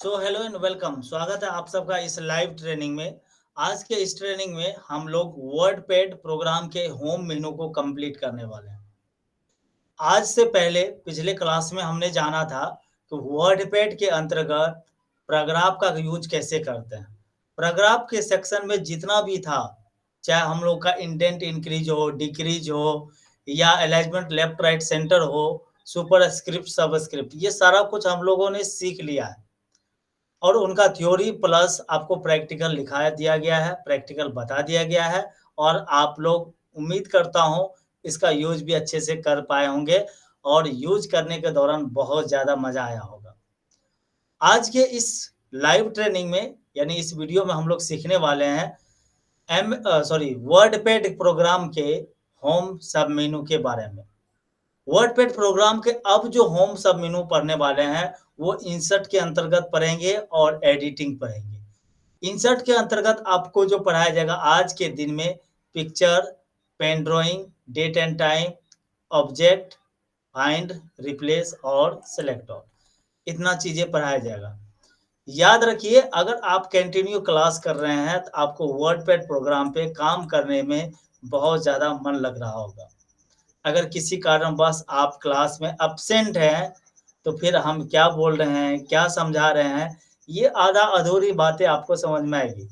So hello and welcome. स्वागत है आप सबका इस लाइव ट्रेनिंग में। आज के इस ट्रेनिंग में हम लोग वर्डपैड प्रोग्राम के होम मेनू को कंप्लीट करने वाले हैं। आज से पहले पिछले क्लास में हमने जाना था कि वर्डपैड के अंतर्गत पैराग्राफ का यूज कैसे करते हैं। पैराग्राफ के सेक्शन में जितना भी था, चाहे हम लोग का इंडेंट इंक्रीज हो, डिक्रीज हो या अलाइनमेंट लेफ्ट राइट सेंटर हो, सुपरस्क्रिप्ट सबस्क्रिप्ट, ये सारा कुछ हम लोगों ने सीख लिया है और उनका थ्योरी प्लस आपको प्रैक्टिकल लिखा दिया गया है, प्रैक्टिकल बता दिया गया है और आप लोग उम्मीद करता हूँ इसका यूज़ भी अच्छे से कर पाए होंगे और यूज़ करने के दौरान बहुत ज़्यादा मज़ा आया होगा। आज के इस लाइव ट्रेनिंग में यानी इस वीडियो में हम लोग सीखने वाले हैं वर्डपैड प्रोग्राम के होम सब मेनू के बारे में। वर्डपैड प्रोग्राम के अब जो होम सब मेनू पढ़ने वाले हैं वो इंसर्ट के अंतर्गत पढ़ेंगे और एडिटिंग पढ़ेंगे। इंसर्ट के अंतर्गत आपको जो पढ़ाया जाएगा आज के दिन में picture, pen drawing, date and time, object, find, replace और सेलेक्ट ऑल, इतना चीजें पढ़ाया जाएगा। याद रखिए, अगर आप कंटिन्यू क्लास कर रहे हैं तो आपको वर्डपैड प्रोग्राम पे काम करने में बहुत ज़्यादा मन लग रहा होगा। अगर किसी कारणवश आप क्लास में एब्सेंट हैं, तो फिर हम क्या बोल रहे हैं, क्या समझा रहे हैं, ये आधा-अधूरी बातें आपको समझ में आएगी।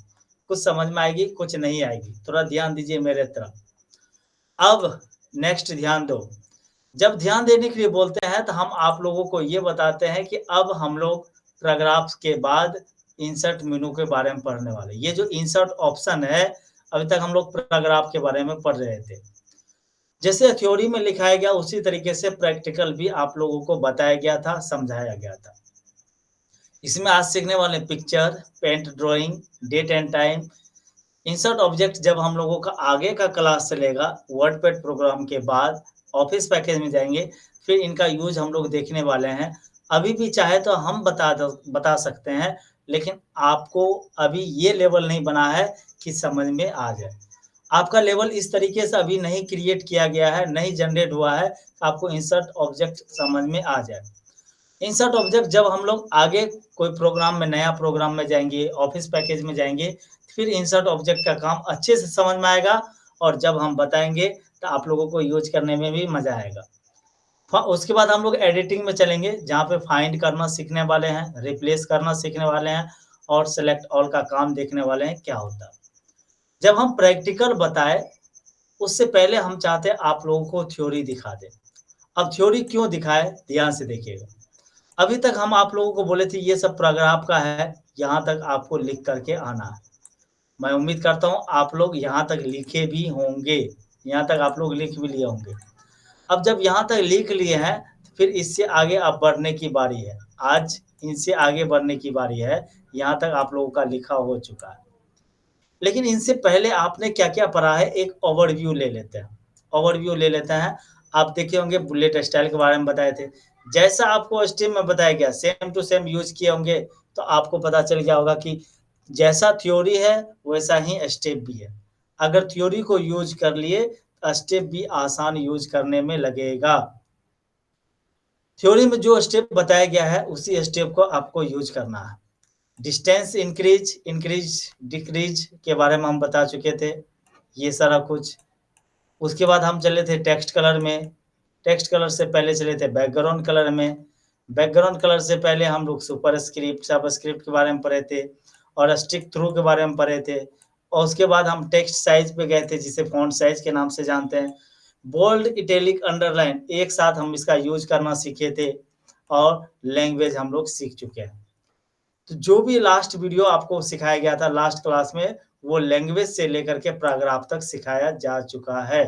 कुछ समझ में आएगी, कुछ नहीं आएगी। थोड़ा ध्यान दीजिए मेरे तरफ। अब नेक्स्ट ध्यान दो। जब ध्यान देने के लिए बोलते हैं, तो हम आप लोगों को ये बताते हैं कि अब हम लोग पैराग्राफ्स के बाद इंसर्ट मेनू के बारे में पढ़ने वाले हैं। ये जो इंसर्ट ऑप्शन है, अभी तक हम लोग पैराग्राफ के बारे में पढ़ रहे थे। जैसे थ्योरी में लिखाया गया उसी तरीके से प्रैक्टिकल भी आप लोगों को बताया गया था, समझाया गया था। इसमें आज सीखने वाले picture, paint drawing, date and time, insert object जब हम लोगों का आगे का क्लास चलेगा वर्डपैड प्रोग्राम के बाद ऑफिस पैकेज में जाएंगे, फिर इनका यूज हम लोग देखने वाले हैं। अभी भी चाहे तो हम बता सकते हैं, लेकिन आपको अभी ये लेवल नहीं बना है कि समझ में आ जाए। आपका लेवल इस तरीके से अभी नहीं क्रिएट किया गया है, नहीं जनरेट हुआ है, आपको इंसर्ट ऑब्जेक्ट समझ में आ जाए। इंसर्ट ऑब्जेक्ट जब हम लोग आगे कोई प्रोग्राम में, नया प्रोग्राम में जाएँगे, ऑफिस पैकेज में जाएँगे, फिर इंसर्ट ऑब्जेक्ट का काम अच्छे से समझ में आएगा और जब हम बताएँगे तो आप लोगों को यूज़ करने में भी मज़ा आएगा। उसके बाद हम लोग एडिटिंग में चलेंगे, जहाँ पे फाइंड करना सीखने वाले हैं, रिप्लेस करना सीखने वाले हैं और सेलेक्ट ऑल का काम देखने वाले हैं क्या होता है। जब हम प्रैक्टिकल बताएँ, उससे पहले हम चाहते हैं आप लोगों को थ्योरी दिखा दें। अब थ्योरी क्यों दिखाएँ, ध्यान से देखिएगा। अभी तक हम आप लोगों को बोले थे ये सब पैराग्राफ का है, यहाँ तक आपको लिख करके आना है। मैं उम्मीद करता हूँ आप लोग यहाँ तक लिखे भी होंगे, यहाँ तक आप लोग लिख भी लिए होंगे। अब जब यहाँ तक लिख लिए हैं, तो फिर इससे आगे अब बढ़ने की बारी है। आज इनसे आगे बढ़ने की बारी है, यहाँ तक आप लोगों का लिखा हो चुका है। लेकिन इनसे पहले आपने क्या-क्या पढ़ा है, एक ओवरव्यू ले लेते हैं। ओवरव्यू ले लेते हैं। आप देखे होंगे बुलेट स्टाइल के बारे में बताए थे। जैसा आपको स्टेप में बताया गया, सेम टू सेम यूज़ किए होंगे, तो आपको पता चल गया होगा कि जैसा थ्योरी है, वैसा ही स्टेप भी है। अगर थ्योरी को यूज़ कर लिए, तो स्टेप भी आसान यूज़ करने में लगेगा। थ्योरी में जो स्टेप बताया गया है, उसी स्टेप को आपको यूज़ करना है। डिस्टेंस इंक्रीज, इंक्रीज, डिक्रीज के बारे में हम बता चुके थे, ये सारा कुछ। उसके बाद हम चले थे टेक्स्ट कलर में, टेक्स्ट कलर से पहले चले थे बैकग्राउंड कलर में, बैकग्राउंड कलर से पहले हम लोग सुपरस्क्रिप्ट, सबस्क्रिप्ट के बारे में पढ़े थे और स्टिक थ्रू के बारे में पढ़े थे और उसके बाद हम टेक्स्ट साइज़ पे गए थे, जिसे फ़ॉन्ट साइज़ के नाम से जानते हैं। बोल्ड, इटैलिक, अंडरलाइन एक साथ हम इसका यूज़ करना सीखे थे और लैंग्वेज हम लोग सीख चुके हैं। तो जो भी लास्ट वीडियो आपको सिखाया गया था लास्ट क्लास में, वो लैंग्वेज से लेकर के पैराग्राफ तक सिखाया जा चुका है।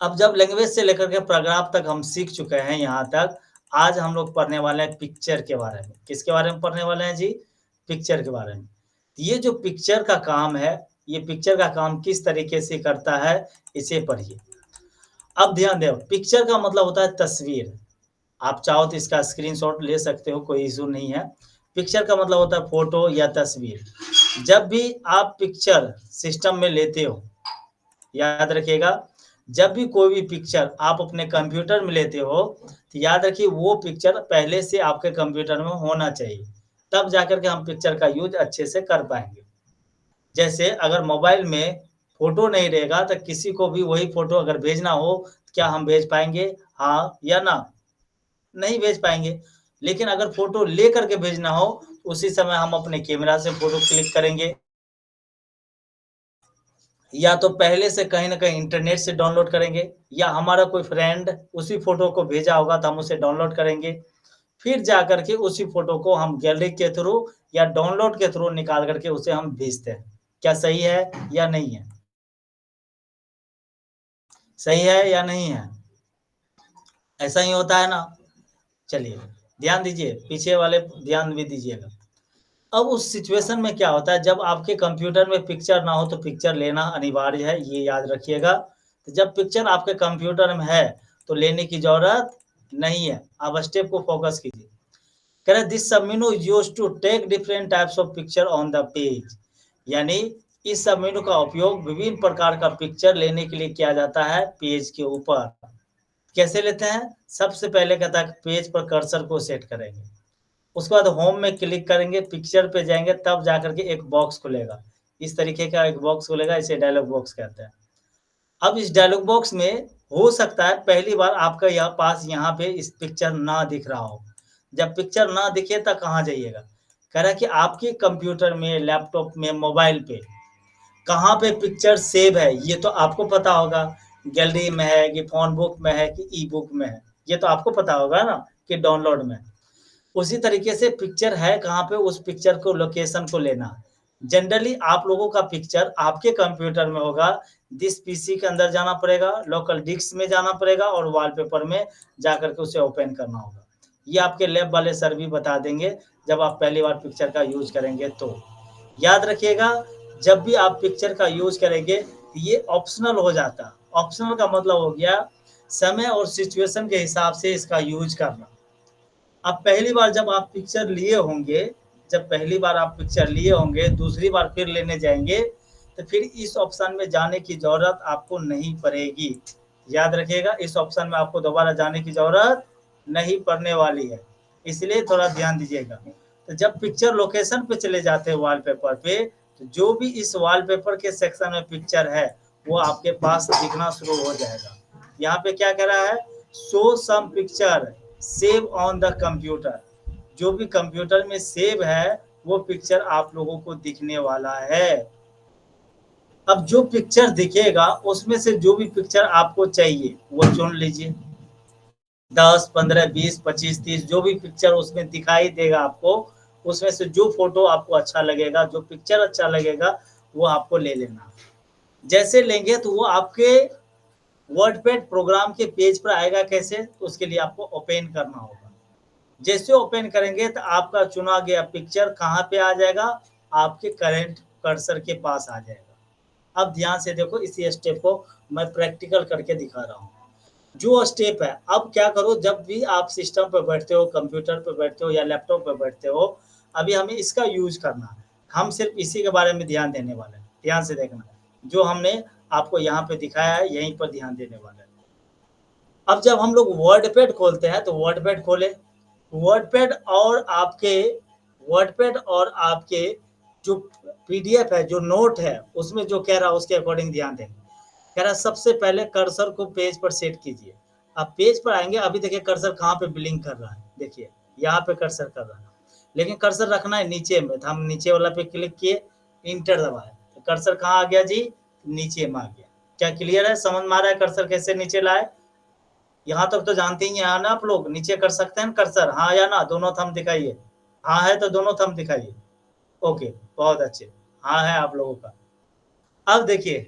अब जब लैंग्वेज से लेकर के पैराग्राफ तक हम सीख चुके हैं यहाँ तक, आज हम लोग पढ़ने वाले हैं पिक्चर के बारे में। किसके बारे में पढ़ने वाले हैं जी? पिक्चर के बारे में। ये जो पिक्चर का काम है, ये पिक्चर का काम किस तरीके से करता है, इसे पढ़िए। अब ध्यान दें, पिक्चर का मतलब होता है तस्वीर। आप चाहो तो इसका स्क्रीनशॉट ले सकते हो, कोई इश्यू नहीं है। पिक्चर का मतलब होता है फ़ोटो या तस्वीर। जब भी आप पिक्चर सिस्टम में लेते हो, याद रखिएगा, जब भी कोई भी पिक्चर आप अपने कंप्यूटर में लेते हो, तो याद रखिए वो पिक्चर पहले से आपके कंप्यूटर में होना चाहिए, तब जाकर के हम पिक्चर का यूज़ अच्छे से कर पाएँगे। जैसे अगर मोबाइल में फ़ोटो नहीं रहेगा, तो किसी को भी वही फ़ोटो अगर भेजना हो, क्या हम भेज पाएँगे? हाँ या ना? नहीं भेज पाएँगे। लेकिन अगर फ़ोटो लेकर के भेजना हो, उसी समय हम अपने कैमरा से फ़ोटो क्लिक करेंगे या तो पहले से कहीं न कहीं इंटरनेट से डाउनलोड करेंगे या हमारा कोई फ्रेंड उसी फ़ोटो को भेजा होगा तो हम उसे डाउनलोड करेंगे। फिर जाकर के उसी फ़ोटो को हम गैलरी के थ्रू या डाउनलोड के थ्रू निकाल कर के उसे हम भेजते हैं। क्या सही है या नहीं है? सही है या नहीं है? ऐसा ही होता है ना? चलिए, ध्यान दीजिए, पीछे वाले ध्यान भी दीजिएगा। अब उस सिचुएशन में क्या होता है जब आपके कंप्यूटर में पिक्चर ना हो तो पिक्चर लेना अनिवार्य है, ये याद रखिएगा। तो जब पिक्चर आपके कंप्यूटर में है, तो लेने की ज़रूरत नहीं है। अब स्टेप को फ़ोकस कीजिए। कह रहा है this submenu is used to take different types of picture on the page. यानी इस सबमेनू का उपयोग विभिन्न प्रकार का पिक्चर लेने के लिए किया जाता है पेज के ऊपर। कैसे लेते हैं? सबसे पहले कहता है पेज पर कर्सर को सेट करेंगे। उसके बाद होम में क्लिक करेंगे, पिक्चर पे जाएँगे तब जाकर के एक बॉक्स खुलेगा। इस तरीके का एक बॉक्स खुलेगा, इसे डायलॉग बॉक्स कहते हैं। अब इस डायलॉग बॉक्स में हो सकता है पहली बार आपका यहाँ पे इस पिक्चर ना दिख रहा हो। जब पिक्चर ना दिखे तब कहाँ जाइएगा? कह रहा है कि आपके कंप्यूटर में, लैपटॉप में, मोबाइल पे कहाँ पे पिक्चर सेव है, ये तो आपको पता होगा। गैलरी में है कि फ़ोन बुक में है कि ई-बुक में है, ये तो आपको पता होगा ना कि डाउनलोड में है। उसी तरीके से पिक्चर है कहाँ पे उस पिक्चर को लोकेशन को लेना। जनरली आप लोगों का पिक्चर आपके कंप्यूटर में होगा, दिस पीसी के अंदर जाना पड़ेगा, लोकल डिस्क में जाना पड़ेगा और वॉलपेपर में जाकर के उसे ओपन करना होगा। ये आपके लैब वाले सर भी बता देंगे जब आप पहली बार पिक्चर का यूज़ करेंगे तो। याद रखिएगा जब भी आप पिक्चर का यूज़ करेंगे, ये ऑप्शनल हो जाता है। ऑप्शनल का मतलब हो गया समय और सिचुएशन के हिसाब से इसका यूज़ करना। अब पहली बार जब आप पिक्चर लिए होंगे जब पहली बार आप पिक्चर लिए होंगे, दूसरी बार फिर लेने जाएँगे, तो फिर इस ऑप्शन में जाने की ज़रूरत आपको नहीं पड़ेगी। याद रखिएगा इस ऑप्शन में आपको दोबारा जाने की ज़रूरत नहीं पड़ने वाली है, इसलिए थोड़ा ध्यान दीजिएगा। तो जब पिक्चर लोकेशन पे चले जाते हैं वॉलपेपर पे, तो जो भी इस वॉलपेपर के सेक्शन में पिक्चर है, वो आपके पास दिखना शुरू हो जाएगा। यहाँ पे क्या कह रहा है? Show some picture save on the computer. जो भी कंप्यूटर में सेव है, वो पिक्चर आप लोगों को दिखने वाला है। अब जो पिक्चर दिखेगा, उसमें से जो भी पिक्चर आपको चाहिए, वो चुन लीजिए। 10, 15, 20, 25, 30 जो भी पिक्चर उसमें दिखाई देगा आपको, उसमें से जो फ़ोटो आपको अच्छा लगेगा, जो पिक्चर अच्छा लगेगा, वो आपको ले लेना। जैसे लेंगे तो वो आपके वर्डपैड प्रोग्राम के पेज पर आएगा कैसे? तो उसके लिए आपको ओपन करना होगा। जैसे ओपन करेंगे तो आपका चुना गया पिक्चर कहाँ पे आ जाएगा? आपके करंट कर्सर के पास आ जाएगा। अब ध्यान से देखो इसी स्टेप को मैं प्रैक्टिकल करके दिखा रहा हूँ। जो स्टेप है, अब क्या करो जब भी आप सिस्टम पे बैठते हो, कंप्यूटर पे बैठते हो या लैपटॉप पे बैठते हो, अभी हमें इसका यूज़ करना है। हम सिर्फ़ इसी के बारे में ध्यान देने वाले हैं। ध्यान से देखना। जो हमने आपको यहाँ पे दिखाया है, यहीं पर ध्यान देने वाले हैं। अब जब हम लोग वर्डपैड खोलते हैं, तो वर्डपैड खोलें। वर्डपैड और आपके वर्डपैड और आपके जो पीडीएफ है, जो नोट है, उसमें जो कह रहा है उसके अकॉर्डिंग ध्यान दें। कह रहा है सबसे पहले कर्सर को पेज पर सेट कीजिए। अब पेज पर आएँगे, अभी देखिए कर्सर कहाँ पे ब्लिंक कर रहा है, देखिए, यहाँ पे कर्सर कर रहा है। लेकिन कर्सर रखना है नीचे में, तो हम नीचे वाला पे क्लिक किए, एंटर दबाए, तो कर्सर कहाँ आ गया जी? नीचे में आ गया। क्या क्लियर है? समझ में आ रहा है कर्सर कैसे नीचे लाए? यहाँ तक तो जानते ही हैं ना आप लोग, नीचे कर सकते हैं कर्सर, हाँ या ना? दोनों थंब दिखाइए। हाँ है तो दोनों थंब दिखाइए। ओके, बहुत अच्छे। हाँ है आप लोगों का। अब देखिए,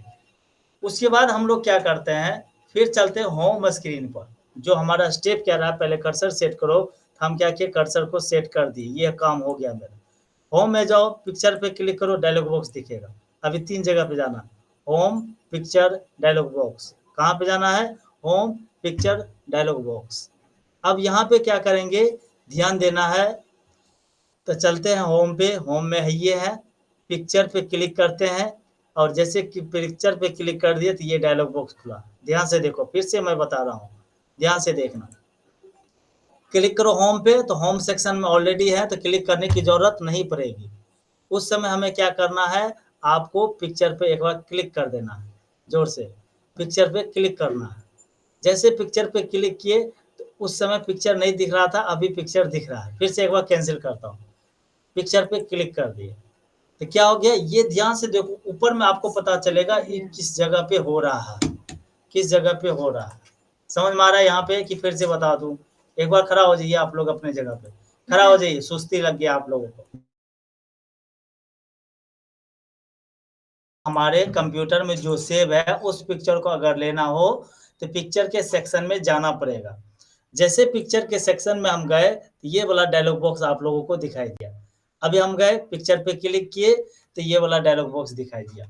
उसके बाद हम लोग क्या करते हैं, फिर चलते हैं होम स्क्रीन पर। जो हमारा स्टेप कह रहा है पहले कर्सर सेट करो, तो हम क्या किए कर्सर को सेट कर दिए, ये काम हो गया मेरा। होम में जाओ, पिक्चर पे क्लिक करो, डायलॉग बॉक्स दिखेगा। अभी 3 जगह पे जाना है, होम, पिक्चर, डायलॉग बॉक्स। कहाँ पे जाना है? Home, picture, dialog box. अब यहाँ पे क्या करेंगे, ध्यान देना है, तो चलते हैं होम पे, होम में है ये है, पिक्चर पे क्लिक करते हैं, और जैसे कि पिक्चर पे क्लिक कर दिए तो ये डायलॉग बॉक्स खुला। ध्यान से देखो, फिर से मैं बता रहा हूँ, ध्यान से देखना। क्लिक करो होम पे, तो होम सेक्शन में ऑलरेडी है तो क्लिक करने की ज़रूरत नहीं पड़ेगी। उस समय हमें क्या करना है, आपको पिक्चर पे एक बार क्लिक कर देना है, ज़ोर से, पिक्चर पे क्लिक करना है। जैसे पिक्चर पे क्लिक किए, तो उस समय पिक्चर नहीं दिख रहा था, अभी पिक्चर दिख रहा है। फिर से एक बार कैंसल करता हूँ, पिक्चर पे क्लिक कर दिए, तो क्या हो गया, ये ध्यान से देखो, ऊपर में आपको पता चलेगा ये किस जगह पे हो रहा है, किस जगह पे हो रहा है। समझ में आ रहा है यहाँ पे कि फिर से बता दूँ? एक बार खड़ा हो जाइए आप लोग अपने जगह पे, खड़ा हो जाइए, सुस्ती लग गया आप लोगों को। हमारे कंप्यूटर में जो सेव है, उस पिक्चर को अगर लेना हो, तो पिक्चर के सेक्शन में जाना पड़ेगा। जैसे पिक्चर के सेक्शन में हम गए, तो ये वाला डायलॉग बॉक्स आप लोगों को दिखाई दिया। अभी हम गए, पिक्चर पे क्लिक किए, तो ये वाला डायलॉग बॉक्स दिखाई दिया।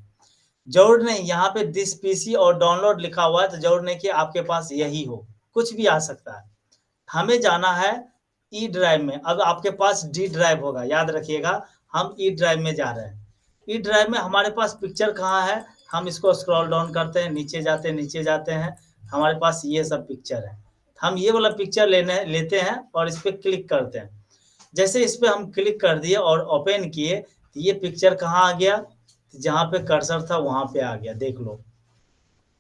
ज़रूर नहीं, यहाँ पे दिस पीसी और डाउनलोड लिखा हुआ है, तो ज़रूर नहीं कि आपके पास यही हो, कुछ भी आ सकता है। हमें जाना है ई ड्राइव में। अब आपके पास डी ड्राइव होगा, याद रखिएगा, हम ई ड्राइव में जा रहे हैं। ई ड्राइव में हमारे पास पिक्चर कहाँ है, हम इसको स्क्रॉल डाउन करते हैं, नीचे जाते हैं, हमारे पास ये सब पिक्चर है। हम ये वाला पिक्चर लेते हैं और इस पे क्लिक करते हैं। जैसे इस पे हम क्लिक कर दिए और ओपन किए, तो ये पिक्चर कहाँ आ गया, जहाँ पे कर्सर था वहाँ पे आ गया, देख लो।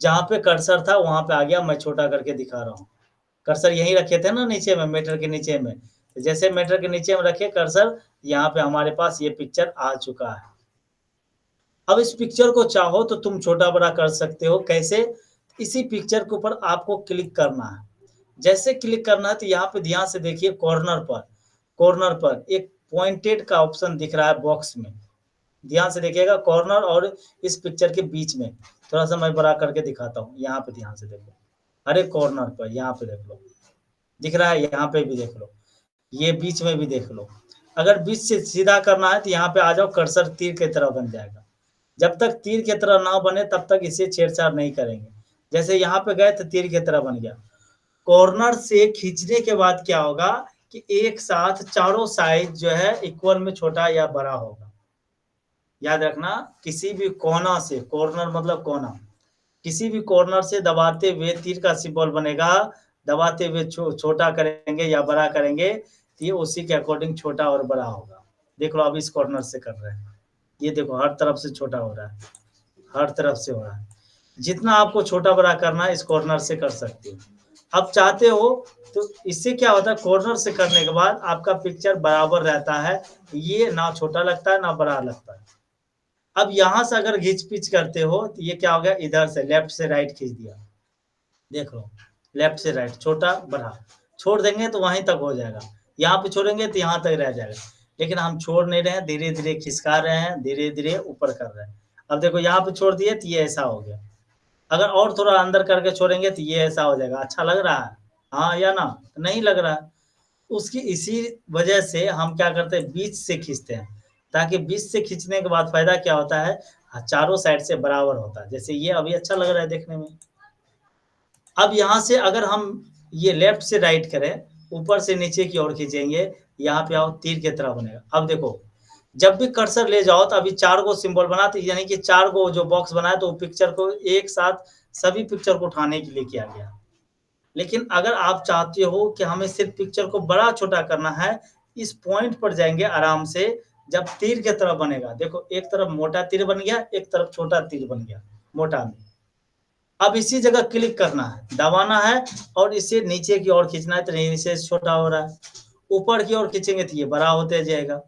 जहाँ पे कर्सर था वहाँ पे आ गया, मैं छोटा करके दिखा रहा हूँ। कर्सर यहीं रखे थे ना नीचे में, मैटर के नीचे में। तो जैसे मैटर के नीचे में रखे कर्सर, यहाँ पे हमारे पास ये पिक्चर आ चुका है। अब इस पिक्चर को चाहो तो तुम छोटा-बड़ा कर सकते हो, कैसे? इसी पिक्चर के ऊपर आपको क्लिक करना है। जैसे क्लिक करना है तो यहाँ पे ध्यान से देखिए, कॉर्नर पर एक पॉइंटेड का ऑप्शन दिख रहा है बॉक्स में। ध्यान से देखिएगा, कॉर्नर और इस पिक्चर के बीच में। थोड़ा-सा मैं बड़ा करके दिखाता हूँ, यहाँ पे ध्यान से देखो। अरे कॉर्नर पर, यहाँ पे देख लो। दिख रहा है, यहाँ पे भी देख लो। ये बीच में भी देख लो। अगर बीच से सीधा करना है तो यहाँ पे आ जाओ, कर्सर तीर की तरह बन जाएगा। जब तक तीर की तरह ना बने तब तक इसे छेड़छाड़ नहीं करेंगे। जैसे यहाँ पे गए तो तीर की तरह बन गया। कॉर्नर से खींचने के बाद क्या होगा कि एक साथ चारों साइड जो है इक्वल में छोटा या बड़ा होगा। याद रखना, किसी भी कोना से, कॉर्नर मतलब कोना, किसी भी कॉर्नर से दबाते हुए तीर का सिंबल बनेगा, दबाते हुए छोटा करेंगे या बड़ा करेंगे, तो ये उसी के अकॉर्डिंग छोटा और बड़ा होगा। देख लो, अब इस कॉर्नर से कर रहे हैं, ये देखो हर तरफ से छोटा हो रहा है, हर तरफ से हो रहा है। जितना आपको छोटा-बड़ा करना है इस कॉर्नर से कर सकते हो। अब चाहते हो तो इससे क्या होता है, कॉर्नर से करने के बाद आपका पिक्चर बराबर रहता है, ये ना छोटा लगता है ना बड़ा लगता है। अब यहाँ से अगर घिच-पिच करते हो तो ये क्या हो गया, इधर से लेफ्ट से राइट खींच दिया। देख लो, लेफ्ट से राइट, छोटा, बड़ा। छोड़ देंगे तो वहीं तक हो जाएगा। यहाँ पे छोड़ेंगे तो यहाँ तक रह जाएगा। लेकिन हम छोड़ नहीं रहे हैं, धीरे-धीरे खिसका रहे हैं, धीरे-धीरे ऊपर कर रहे हैं। अब देखो यहाँ पे छोड़ दिए तो ये ऐसा हो गया। अगर और थोड़ा अंदर करके छोड़ेंगे तो ये ऐसा हो जाएगा। अच्छा लग रहा है? हाँ या ना? नहीं लग रहा है। उसकी इसी वजह से हम क्या करते हैं, बीच से खींचते हैं, ताकि बीच से खींचने के बाद फ़ायदा क्या होता है, चारों साइड से बराबर होता है। जैसे ये अभी अच्छा लग रहा है देखने में। अब यहाँ से अगर हम ये लेफ्ट से राइट करें, ऊपर से नीचे की ओर खींचेंगे, यहाँ पे आओ, तीर की तरह बनेगा। अब देखो, जब भी कर्सर ले जाओ तो अभी 4 गो सिंबल बना, तो यानी कि 4 गो जो बॉक्स बना है, तो पिक्चर को एक साथ सभी पिक्चर को उठाने के लिए किया गया। लेकिन अगर आप चाहते हो कि हमें सिर्फ़ पिक्चर को बड़ा-छोटा करना है, इस पॉइंट पर जाएँगे आराम से, जब तीर की तरह बनेगा, देखो एक तरफ मोटा तीर बन गया, एक तरफ छोटा तीर बन गया, मोटा में। अब इसी जगह क्लिक करना है, दबाना है और इसे नीचे की ओर खींचना है, तो नीचे से छोटा हो रहा है। ऊपर की ओर खींचेंगे तो ये बड़ा होते जाएगा।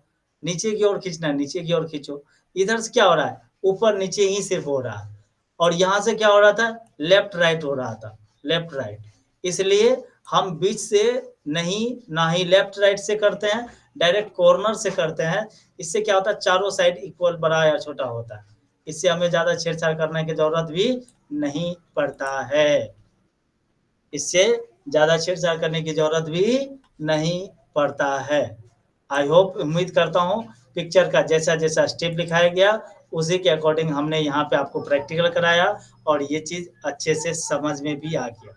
नीचे की ओर खींचना है, नीचे की ओर खींचो। इधर से क्या हो रहा है? ऊपर-नीचे ही सिर्फ़ हो रहा है। और यहाँ से क्या हो रहा था? लेफ्ट-राइट हो रहा था, लेफ्ट-राइट। इसलिए हम बीच से नहीं, ना ही लेफ्ट-राइट से करते हैं, डायरेक्ट कॉर्नर से करते हैं। इससे क्या होता है, चारों साइड इक्वल बड़ा या छोटा होता है। इससे हमें ज़्यादा छेड़-छाड़ करने की ज़रूरत भी नहीं पड़ता है। इससे ज़्यादा छेड़-छाड़ करने की ज़रूरत भी नहीं पड़ता है। आई होप, उम्मीद करता हूँ पिक्चर का जैसा-जैसा स्टेप दिखाया गया, उसी के अकॉर्डिंग हमने यहाँ पे आपको प्रैक्टिकल कराया और ये चीज़ अच्छे से समझ में भी आ गया।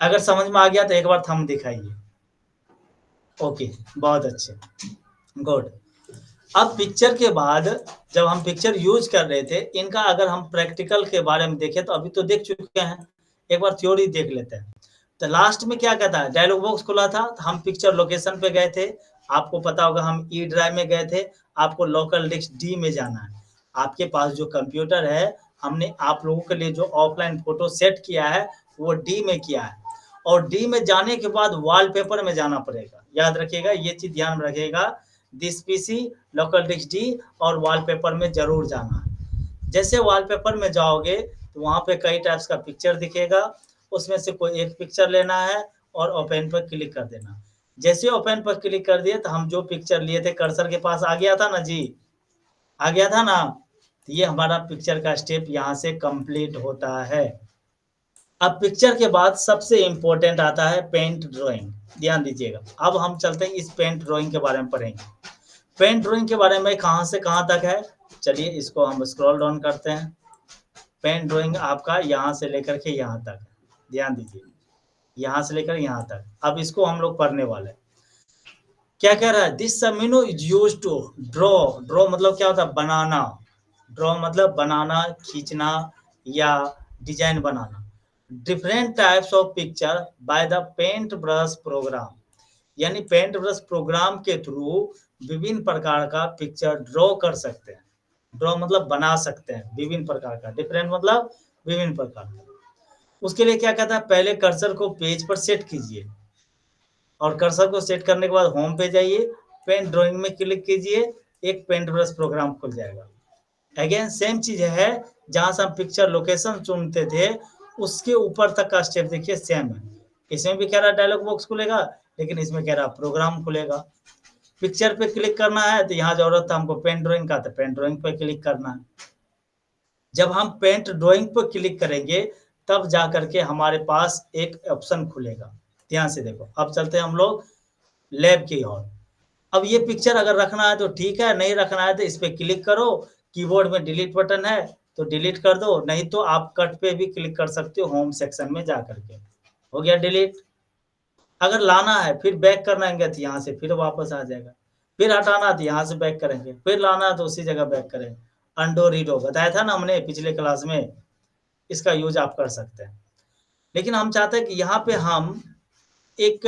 अगर समझ में आ गया तो एक बार थंब दिखाइए। ओके, बहुत अच्छे, गुड। अब पिक्चर के बाद जब हम पिक्चर यूज़ कर रहे थे, इनका अगर हम प्रैक्टिकल के बारे में देखें तो अभी तो देख चुके हैं, एक बार थ्योरी देख लेते हैं। तो लास्ट में क्या कहता है, डायलॉग बॉक्स खुला था, तो हम पिक्चर लोकेशन पे गए थे, आपको पता होगा हम ई ड्राइव में गए थे, आपको लोकल डिस्क डी में जाना है। आपके पास जो कंप्यूटर है, हमने आप लोगों के लिए जो ऑफलाइन फ़ोटो सेट किया है, वो डी में किया है और डी में जाने के बाद वॉलपेपर में जाना पड़ेगा। याद रखिएगा, ये चीज़ ध्यान में रखिएगा, this PC, local disk D और वॉलपेपर में ज़रूर जाना है। जैसे वॉलपेपर में जाओगे, तो वहाँ पे कई टाइप्स का पिक्चर दिखेगा, उसमें से कोई एक पिक्चर लेना है और ओपन पर क्लिक कर देना। जैसे ओपन पर क्लिक कर दिए, तो हम जो पिक्चर लिए थे कर्सर के पास आ गया था ना जी? आ गया था ना? तो ये हमारा पिक्चर का स्टेप यहाँ से कंप्लीट होता है। अब पिक्चर के बाद सबसे इम्पोर्टेंट आता है पेंट ड्राइंग, ध्यान दीजिएगा। अब हम चलते हैं इस पेंट ड्राइंग के बारे में पढ़ेंगे। पेंट ड्राइंग के बारे में कहाँ से कहाँ तक है, चलिए इसको हम स्क्रॉल डाउन करते हैं। पेन ड्राइंग आपका यहाँ से लेकर के यहाँ तक, ध्यान दीजिए, यहाँ से लेकर यहाँ तक। अब इसको हम लोग पढ़ने वाले हैं। क्या कह रहा है, दिस समीनो is used to draw. Draw मतलब क्या होता है, बनाना। ड्रॉ मतलब बनाना, खींचना या डिजाइन बनाना। Different types of picture by the paint brush programme, यानी पेंट ब्रश प्रोग्राम के थ्रू विभिन्न प्रकार का पिक्चर ड्रॉ कर सकते हैं। ड्रॉ मतलब बना सकते हैं विभिन्न प्रकार का, डिफरेंट मतलब विभिन्न प्रकार का। उसके लिए क्या कहता है, पहले कर्सर को पेज पर सेट कीजिए और कर्सर को सेट करने के बाद होम पे जाइए, पेंट ड्राइंग में क्लिक कीजिए, एक पेंट ब्रश प्रोग्राम खुल जाएगा। अगेन सेम चीज है, जहां से हम पिक्चर लोकेशन चुनते थे उसके ऊपर तक का स्टेप देखिए सेम है। इसमें भी कह रहा डायलॉग बॉक्स खुलेगा, लेकिन इसमें कह रहा प्रोग्राम खुलेगा। पिक्चर पे क्लिक करना है तो यहाँ जरूरत था हमको पेन ड्राइंग का, तो पेन ड्राइंग पे क्लिक करना है। जब हम पेंट ड्राइंग पर क्लिक करेंगे तब जा करके हमारे पास एक ऑप्शन खुलेगा। ध्यान से देखो, अब चलते हैं हम लोग लैब की ओर। अब ये पिक्चर अगर रखना है तो ठीक है, नहीं रखना है तो इस पे क्लिक करो, कीबोर्ड में डिलीट बटन है तो डिलीट कर दो, नहीं तो आप कट पे भी क्लिक कर सकते हो होम सेक्शन में जा करके। हो गया डिलीट। अगर लाना है फिर बैक करना तो यहाँ से फिर वापस आ जाएगा, फिर हटाना तो यहाँ से बैक करेंगे, फिर लाना है तो उसी जगह बैक करेंगे। अंडो रीडो बताया था ना हमने पिछले क्लास में, इसका यूज आप कर सकते हैं। लेकिन हम चाहते हैं कि यहाँ पे हम एक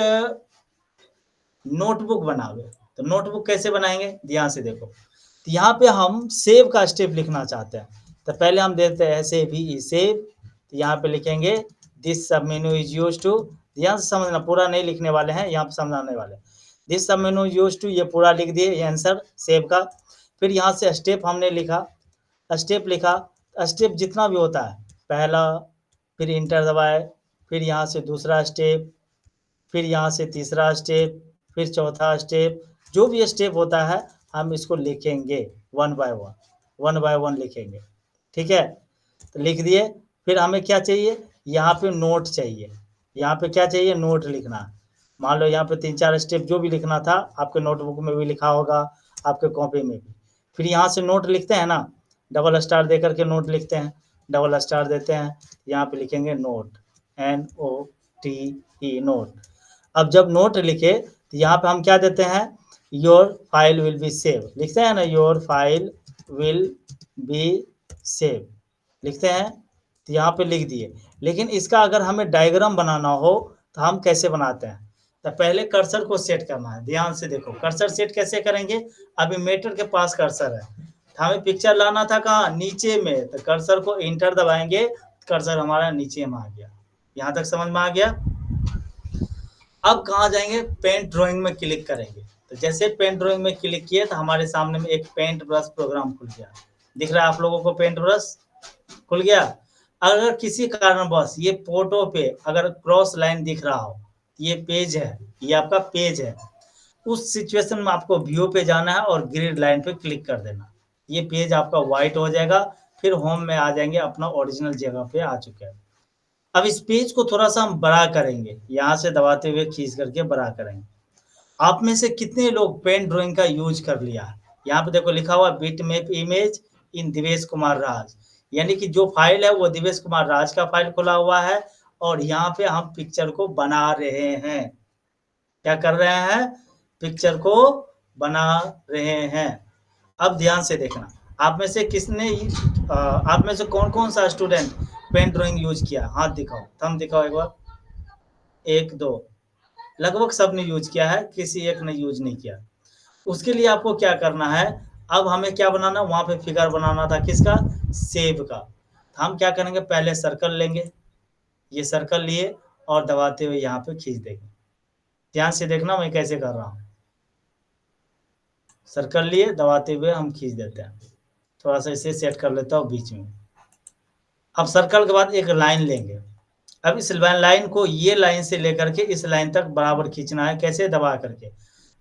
नोटबुक बनावे, तो नोटबुक कैसे बनाएंगे, ध्यान से देखो। तो यहाँ पे हम सेव का स्टेप लिखना चाहते हैं, तो पहले हम देते हैं सेव ही सेव, तो यहाँ पे लिखेंगे दिस सब मेनू इज यूज टू, ध्यान से समझना, पूरा नहीं लिखने वाले हैं, यहाँ पे समझाने वाले। दिस सब मेनू यूज टू, ये पूरा लिख दिए, ये आंसर सेव का। फिर यहाँ से स्टेप हमने लिखा, स्टेप लिखा, स्टेप जितना भी होता है, पहला, फिर इंटर दबाए, फिर यहाँ से दूसरा स्टेप, फिर यहाँ से तीसरा स्टेप, फिर चौथा स्टेप, जो भी स्टेप होता है हम इसको लिखेंगे वन बाय वन लिखेंगे, ठीक है। तो लिख दिए। फिर हमें क्या चाहिए, यहाँ पे नोट चाहिए, यहाँ पे क्या चाहिए, नोट लिखना। मान लो यहाँ पे 3-4 स्टेप जो भी लिखना था आपके नोटबुक में भी लिखा होगा, आपके कॉपी में भी। फिर यहाँ से नोट लिखते हैं ना, डबल स्टार दे करके नोट लिखते हैं, डबल स्टार देते हैं, यहाँ पे लिखेंगे नोट, NOTE नोट। अब जब नोट लिखे तो यहाँ पे हम क्या देते हैं, your file will be save, लिखते हैं ना, your file will be save लिखते हैं, तो यहाँ पे लिख दिए। लेकिन इसका अगर हमें डायग्राम बनाना हो तो हम कैसे बनाते हैं, तो पहले कर्सर को सेट करना है। ध्यान से देखो कर्सर सेट कैसे करेंगे, अभी मेटर के पास कर्सर है, तो हमें पिक्चर लाना था कहाँ, नीचे में, तो कर्सर को इंटर दबाएंगे, कर्सर हमारा नीचे में आ गया। यहाँ तक समझ में आ गया। अब कहाँ जाएंगे, पेंट ड्राइंग में क्लिक करेंगे, तो जैसे पेंट ड्राइंग में क्लिक किए तो हमारे सामने में एक पेंट ब्रश प्रोग्राम खुल गया। दिख रहा है आप लोगों को, पेंट ब्रश खुल गया। अगर किसी कारणवश ये फोटो पे अगर क्रॉस लाइन दिख रहा हो, ये पेज है, ये आपका पेज है, उस सिचुएशन में आपको व्यू पे जाना है और ग्रिड लाइन पे क्लिक कर देना, ये पेज आपका व्हाइट हो जाएगा। फिर होम में आ जाएंगे, अपना ओरिजिनल जगह पे आ चुके हैं। अब इस पेज को थोड़ा-सा हम बड़ा करेंगे, यहाँ से दबाते हुए खींच करके बड़ा करेंगे। आप में से कितने लोग पेन ड्राइंग का यूज़ कर लिया है? यहाँ पे देखो लिखा हुआ है bitmap image in Divesh Kumar Raj, यानी कि जो फ़ाइल है वो दिवेश कुमार राज का फ़ाइल खुला हुआ है और यहाँ पे हम पिक्चर को बना रहे हैं। क्या कर रहे हैं? पिक्चर को बना रहे हैं। अब ध्यान से देखना, आप में से किसने आप में से कौन-कौन सा स्टूडेंट पेन ड्राइंग यूज़ किया? हाथ दिखाओ, थंब दिखाओ एक बार। 1, 2 लगभग सबने यूज़ किया है, किसी एक ने यूज़ नहीं किया। उसके लिए आपको क्या करना है, अब हमें क्या बनाना, वहाँ पे फिगर बनाना था किसका? सेब का। हम क्या करेंगे, पहले सर्कल लेंगे, ये सर्कल लिए और दबाते हुए यहाँ पे खींच देंगे। ध्यान से देखना मैं कैसे कर रहा हूँ। सर्कल लिए दबाते हुए हम खींच देते हैं। थोड़ा-सा इसे सेट कर लेता हूँ बीच में। अब सर्कल के बाद एक लाइन लेंगे। अब इस लाइन को ये लाइन से लेकर के इस लाइन तक बराबर खींचना है, कैसे? दबा करके।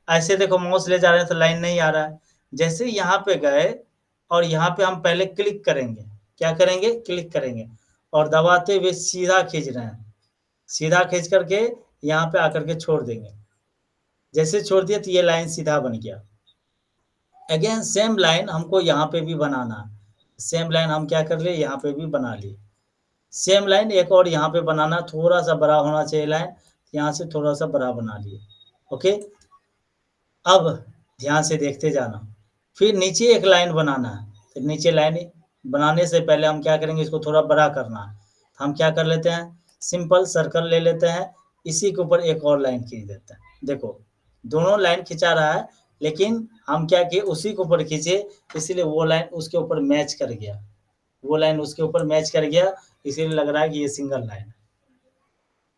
ऐसे देखो माउस ले जा रहे हैं तो लाइन नहीं आ रहा है। जैसे यहाँ पे गए और यहाँ पे हम पहले क्लिक करेंगे। क्या करेंगे? क्लिक करेंगे और दबाते हुए सीधा खींच रहे हैं। सीधा खींच करके यहाँ पे आकर के छोड़ देंगे। जैसे छोड़ दिया तो ये लाइन सीधा बन गया। अगेन सेम लाइन हमको यहाँ पे भी बनाना है। सेम लाइन हम क्या कर लिए? यहाँ पे भी बना लिए। सेम लाइन एक और यहाँ पे बनाना, थोड़ा-सा बड़ा होना चाहिए लाइन, यहाँ से थोड़ा-सा बड़ा बना लिए। ओके? अब ध्यान से देखते जाना। फिर नीचे एक लाइन बनाना है, तो नीचे लाइन बनाने से पहले हम क्या करेंगे, इसको थोड़ा बड़ा करना है। हम क्या कर लेते हैं, सिंपल सर्कल ले लेते हैं, इसी के ऊपर एक और लाइन खींच देते हैं। देखो, दोनों लाइन खिंचा रहा है, लेकिन हम क्या किए, उसी के ऊपर खींचे, इसीलिए वो लाइन उसके ऊपर मैच कर गया। वो लाइन उसके ऊपर मैच कर गया, इसीलिए लग रहा है कि ये सिंगल लाइन है।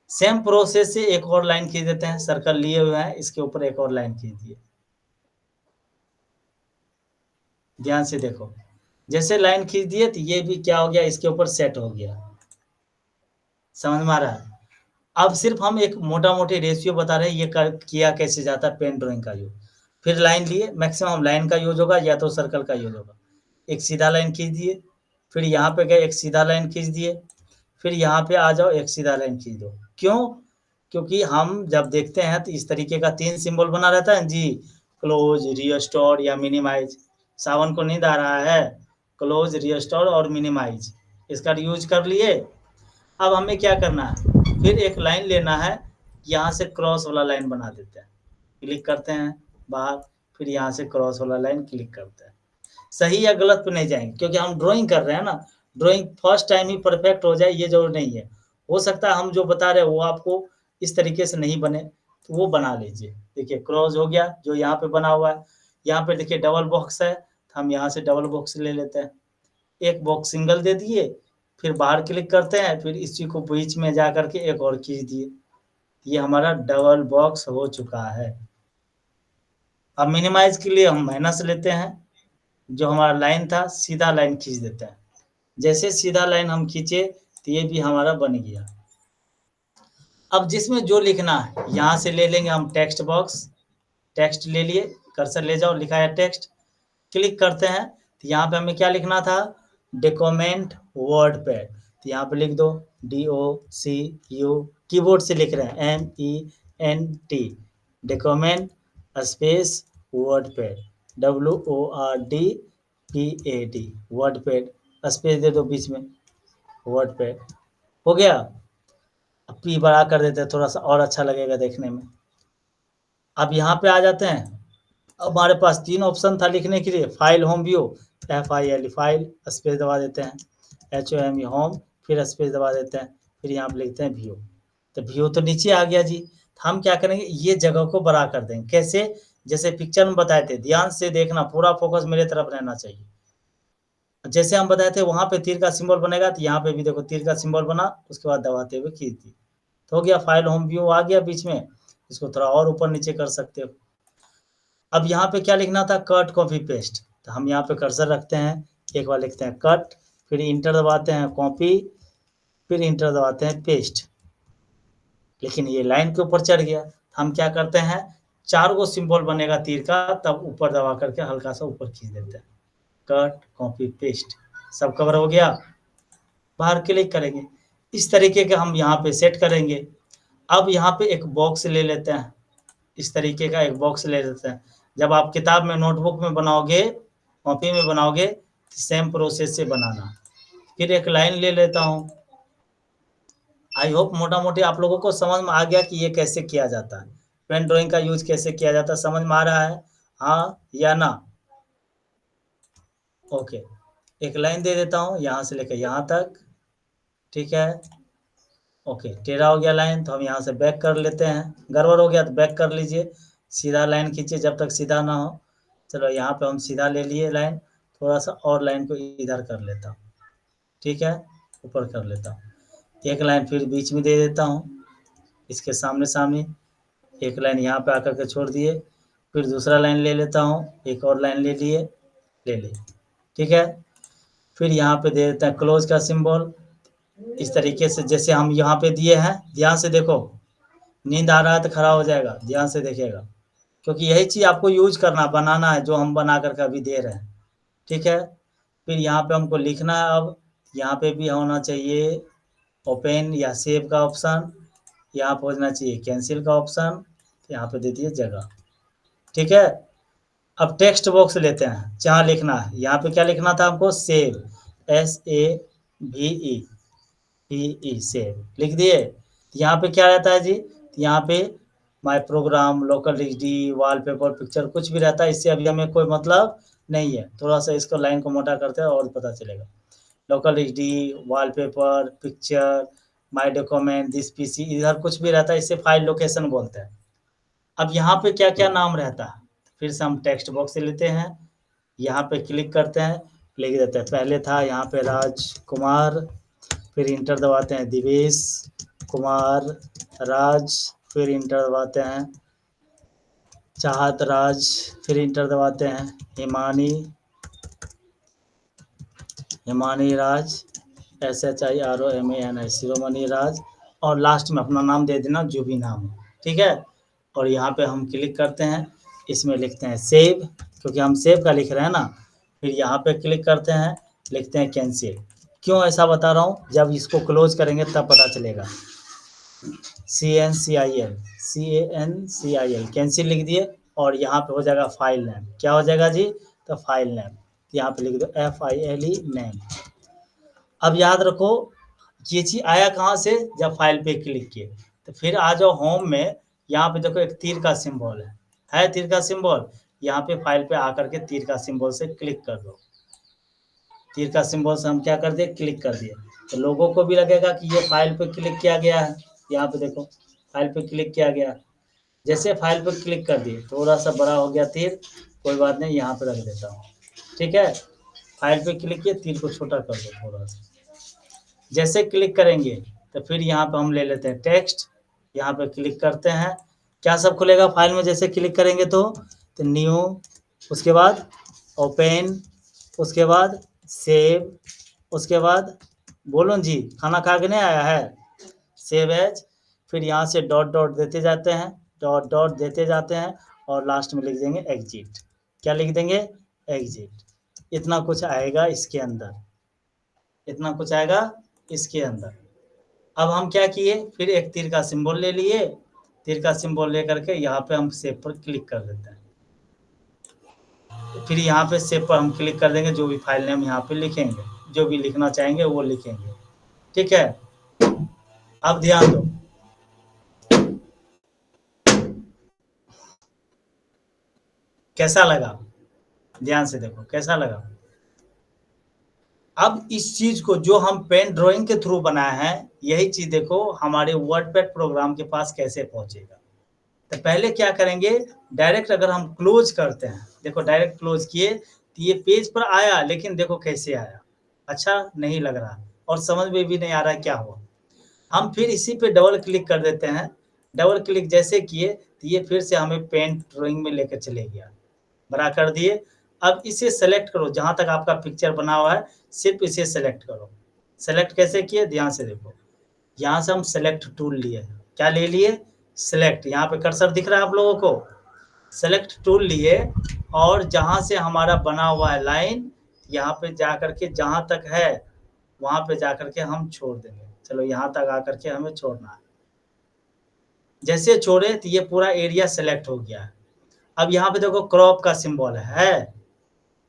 सेम प्रोसेस से एक और लाइन खींच देते हैं, सर्कल लिए हुए हैं, इसके ऊपर एक और लाइन खींच दिए। ध्यान से देखो, जैसे लाइन खींच दिए तो ये भी क्या हो गया, इसके ऊपर सेट हो गया। समझ में आ रहा है? अब सिर्फ हम एक मोटा-मोटी रेशियो बता रहे हैं, ये कर किया कैसे जाता है पेन ड्राइंग का यूज़। फिर लाइन लिए, मैक्सिमम लाइन का यूज़ होगा या तो सर्कल का यूज़ होगा। एक सीधा लाइन खींच दिए, फिर यहाँ पे गए एक सीधा लाइन खींच दिए, फिर यहाँ पे आ जाओ एक सीधा लाइन खींच दो। क्यों? क्योंकि हम जब देखते हैं तो इस तरीके का 3 सिंबल बना रहता है जी, क्लोज़, रिस्टोर या मिनिमाइज़। सावन को नींद आ रहा है, क्लोज़, रिस्टोर और मिनिमाइज़, इसका यूज़ कर लिए। अब हमें क्या करना है, फिर एक लाइन लेना है, यहाँ से क्रॉस वाला लाइन बना देते हैं। क्लिक करते हैं बाहर, फिर यहाँ से क्रॉस वाला लाइन क्लिक करते हैं। सही या गलत पे नहीं जाएँगे, क्योंकि हम ड्राइंग कर रहे हैं ना, ड्राइंग फर्स्ट टाइम ही परफेक्ट हो जाए ये ज़रूरी नहीं है। हो सकता है हम जो बता रहे हैं वो आपको इस तरीके से नहीं बने, तो वो बना लीजिए। देखिए क्रॉस हो गया, जो यहाँ पे बना हुआ है। यहाँ पे देखिए डबल बॉक्स है, तो हम यहाँ से डबल बॉक्स ले लेते हैं। एक बॉक्स सिंगल दे दिए, फिर बाहर क्लिक करते हैं, फिर इसी को बीच में जा कर के एक और खींच दिए। ये हमारा डबल बॉक्स हो चुका है। अब मिनिमाइज़ के लिए हम माइनस लेते हैं, जो हमारा लाइन था सीधा लाइन खींच देते हैं। जैसे सीधा लाइन हम खींचे तो ये भी हमारा बन गया। अब जिसमें जो लिखना है, यहाँ से ले लेंगे हम टेक्स्ट बॉक्स, टेक्स्ट ले लिए, कर्सर ले जाओ, लिखा है टेक्स्ट, क्लिक करते हैं, तो यहाँ पे हमें क्या लिखना था, डॉक्यूमेंट वर्डपैड, तो यहाँ पे लिख दो DOCU, कीबोर्ड से लिख रहे हैं MENT, document space WordPad, WORDPAD, WordPad, space दे दो बीच में, वर्डपैड हो गया। अब पी बड़ा कर देते हैं, थोड़ा-सा और अच्छा लगेगा देखने में। अब यहाँ पे आ जाते हैं, अब हमारे पास 3 ऑप्शन था लिखने के लिए, file, home, view, FIL file, space दबा देते हैं, HOME होम, फिर स्पेस दबा देते हैं, फिर यहाँ पे लिखते हैं व्यू। तो व्यू तो नीचे आ गया जी, तो हम क्या करेंगे, ये जगह को बड़ा कर देंगे। कैसे? जैसे पिक्चर में बताए थे, ध्यान से देखना, पूरा फ़ोकस मेरे तरफ रहना चाहिए। जैसे हम बताए थे वहाँ पे तीर का सिंबल बनेगा, तो यहाँ पे भी देखो तीर का सिंबल बना, उसके बाद दबाते हुए खींच दिए। तो हो गया, फाइल, होम, व्यू आ गया बीच में, इसको थोड़ा और ऊपर-नीचे कर सकते हो। अब यहाँ पे क्या लिखना था, कट, कॉपी, पेस्ट, तो हम यहाँ पे कर्सर रखते हैं, एक बार लिखते हैं कट, फिर इंटर दबाते हैं, कॉपी, फिर इंटर दबाते हैं, पेस्ट। लेकिन ये लाइन के ऊपर चढ़ गया, हम क्या करते हैं, 4 गो सिंबल बनेगा तीर का, तब ऊपर दबा करके हल्का सा ऊपर खींच देते हैं। कट, कॉपी, पेस्ट, सब कवर हो गया। बाहर क्लिक करेंगे, इस तरीके के हम यहाँ पे सेट करेंगे। अब यहाँ पे एक बॉक्स ले लेते हैं, इस तरीके का एक बॉक्स ले लेते हैं। जब आप किताब में, नोटबुक में बनाओगे, कॉपी में बनाओगे, सेम प्रोसेस से बनाना। फिर एक लाइन ले लेता हूँ। आई होप मोटा-मोटी आप लोगों को समझ में आ गया कि ये कैसे किया जाता है। पेन ड्राइंग का यूज़ कैसे किया जाता है, समझ में आ रहा है? हाँ या ना? ओके, एक लाइन दे देता हूँ यहाँ से लेकर यहाँ तक, ठीक है। ओके, टेढ़ा हो गया लाइन तो हम यहाँ से बैक कर लेते हैं, गड़बड़ हो गया तो बैक कर लीजिए, सीधा लाइन खींचिए जब तक सीधा ना हो। चलो यहाँ पे हम सीधा ले लिए लाइन, थोड़ा-सा और लाइन को इधर कर लेता हूँ, ठीक है, ऊपर कर लेता हूँ। एक लाइन फिर बीच में दे देता हूँ, इसके सामने-सामने, एक लाइन यहाँ पे आकर के छोड़ दिए, फिर दूसरा लाइन ले लेता हूँ, एक और लाइन ले लिए, ले लिए, ठीक है। फिर यहाँ पे दे देते हैं क्लोज़ का सिंबल, इस तरीके से जैसे हम यहाँ पे दिए हैं, ध्यान से देखो, नींद आ रहा है तो खड़ा हो जाएगा, ध्यान से देखिएगा, क्योंकि यही चीज़ आपको यूज़ करना, बनाना है जो हम बना कर के अभी दे रहे हैं, ठीक है। फिर यहाँ पे हमको लिखना है अब, यहाँ पे भी होना चाहिए ओपन या सेव का ऑप्शन, यहाँ पे होना चाहिए कैंसिल का ऑप्शन, यहाँ पे दे दिए जगह, ठीक है। अब टेक्स्ट बॉक्स लेते हैं, जहाँ लिखना है, यहाँ पे क्या लिखना था हमको, सेव, SAVE, PE, सेव लिख दिए। यहाँ पे क्या रहता है जी, यहाँ पे my programme, local HD, wallpaper, picture कुछ भी रहता है, इससे अभी हमें कोई मतलब नहीं है। थोड़ा-सा इसको लाइन को मोटा करते हैं और पता चलेगा। Local HD, wallpaper, picture, my document, this PC, इधर कुछ भी रहता है, इसे फाइल लोकेशन बोलते हैं। अब यहाँ पे क्या-क्या नाम रहता है, फिर से हम टेक्स्ट बॉक्स से लेते हैं, यहाँ पे क्लिक करते हैं, लिख देते हैं, पहले था यहाँ पे राजकुमार, फिर इंटर दबाते हैं, दिवेश कुमार राज, फिर इंटर दबाते हैं, चाहत राज, फिर इंटर दबाते हैं, हिमानी राज, SHIROMANI, शिरोमणि राज, और लास्ट में अपना नाम दे देना जो भी नाम हो, ठीक है। और यहाँ पे हम क्लिक करते हैं, इसमें लिखते हैं सेव, क्योंकि हम सेव का लिख रहे हैं ना, फिर यहाँ पे क्लिक करते हैं, लिखते हैं कैंसिल। क्यों ऐसा बता रहा हूँ, जब इसको क्लोज करेंगे तब पता चलेगा। CANCIL कैंसिल लिख दिए, और यहाँ पे हो जाएगा फाइल नेम, क्या हो जाएगा जी, तो फाइल नेम, यहाँ पे लिख दो FILE नेम। अब याद रखो, ये चीज़ आया कहाँ से, जब फाइल पे क्लिक किए, तो फिर आ जाओ होम में, यहाँ पे देखो एक तीर का सिंबल है तीर का सिंबल, यहाँ पे फाइल पे आकर के तीर का सिंबल से क्लिक कर दो। तीर का सिंबल से हम क्या कर दिए, क्लिक कर दिए, तो लोगों को भी लगेगा कि ये फाइल पे क्लिक किया गया है। यहाँ पे देखो फाइल पे क्लिक किया गया, जैसे फाइल पे क्लिक कर दिए, थोड़ा सा बड़ा हो गया तीर, कोई बात नहीं, यहाँ पे रख देता हूँ, ठीक है। फाइल पे क्लिक किए, तीर को छोटा कर दो थोड़ा सा, जैसे क्लिक करेंगे तो फिर यहाँ पे हम ले लेते हैं टेक्स्ट, यहाँ पे क्लिक करते हैं, क्या सब खुलेगा फाइल में, जैसे क्लिक करेंगे तो न्यू, उसके बाद ओपन, उसके बाद सेव, उसके बाद बोलो जी, खाना खा के नहीं आया है, सेव एज, फिर यहाँ से डॉट डॉट देते जाते हैं, डॉट डॉट देते जाते हैं, और लास्ट में लिख देंगे एग्जिट। क्या लिख देंगे, एग्जिट। इतना कुछ आएगा इसके अंदर, इतना कुछ आएगा इसके अंदर। अब हम क्या किए, फिर एक तीर का सिंबल ले लिए, तीर का सिंबल ले करके यहाँ पे हम सेव पर क्लिक कर देते हैं, फिर यहाँ पे सेव पर हम क्लिक कर देंगे, जो भी फाइल नेम यहाँ पे लिखेंगे, जो भी लिखना चाहेंगे वो लिखेंगे, ठीक है। अब ध्यान दो, कैसा लगा, ध्यान से देखो कैसा लगा। अब इस चीज को जो हम पेन ड्राइंग के थ्रू बनाए हैं, यही चीज देखो हमारे वर्डपैड प्रोग्राम के पास कैसे पहुंचेगा। तो पहले क्या करेंगे, डायरेक्ट अगर हम क्लोज करते हैं, देखो डायरेक्ट क्लोज किए तो ये पेज पर आया, लेकिन देखो कैसे आया, अच्छा नहीं लग रहा और समझ में भी नहीं आ रहा है क्या हुआ। हम फिर इसी पे डबल क्लिक कर देते हैं, डबल क्लिक जैसे किए तो ये फिर से हमें पेन ड्राइंग में लेकर चले गया, बड़ा कर दिए। अब इसे सेलेक्ट करो, जहाँ तक आपका पिक्चर बना हुआ है सिर्फ इसे सेलेक्ट करो। सेलेक्ट कैसे किए, ध्यान से देखो, यहाँ से हम सेलेक्ट टूल लिए, क्या ले लिए, सेलेक्ट, यहाँ पे कर्सर दिख रहा है आप लोगों को, सेलेक्ट टूल लिए, और जहाँ से हमारा बना हुआ है लाइन, यहाँ पे जा करके जहाँ तक है वहाँ पे जा करके हम छोड़ देंगे। चलो यहाँ तक आकर के हमें छोड़ना है, जैसे छोड़े तो ये पूरा एरिया सेलेक्ट हो गया है। अब यहाँ पे देखो क्रॉप का सिंबल है,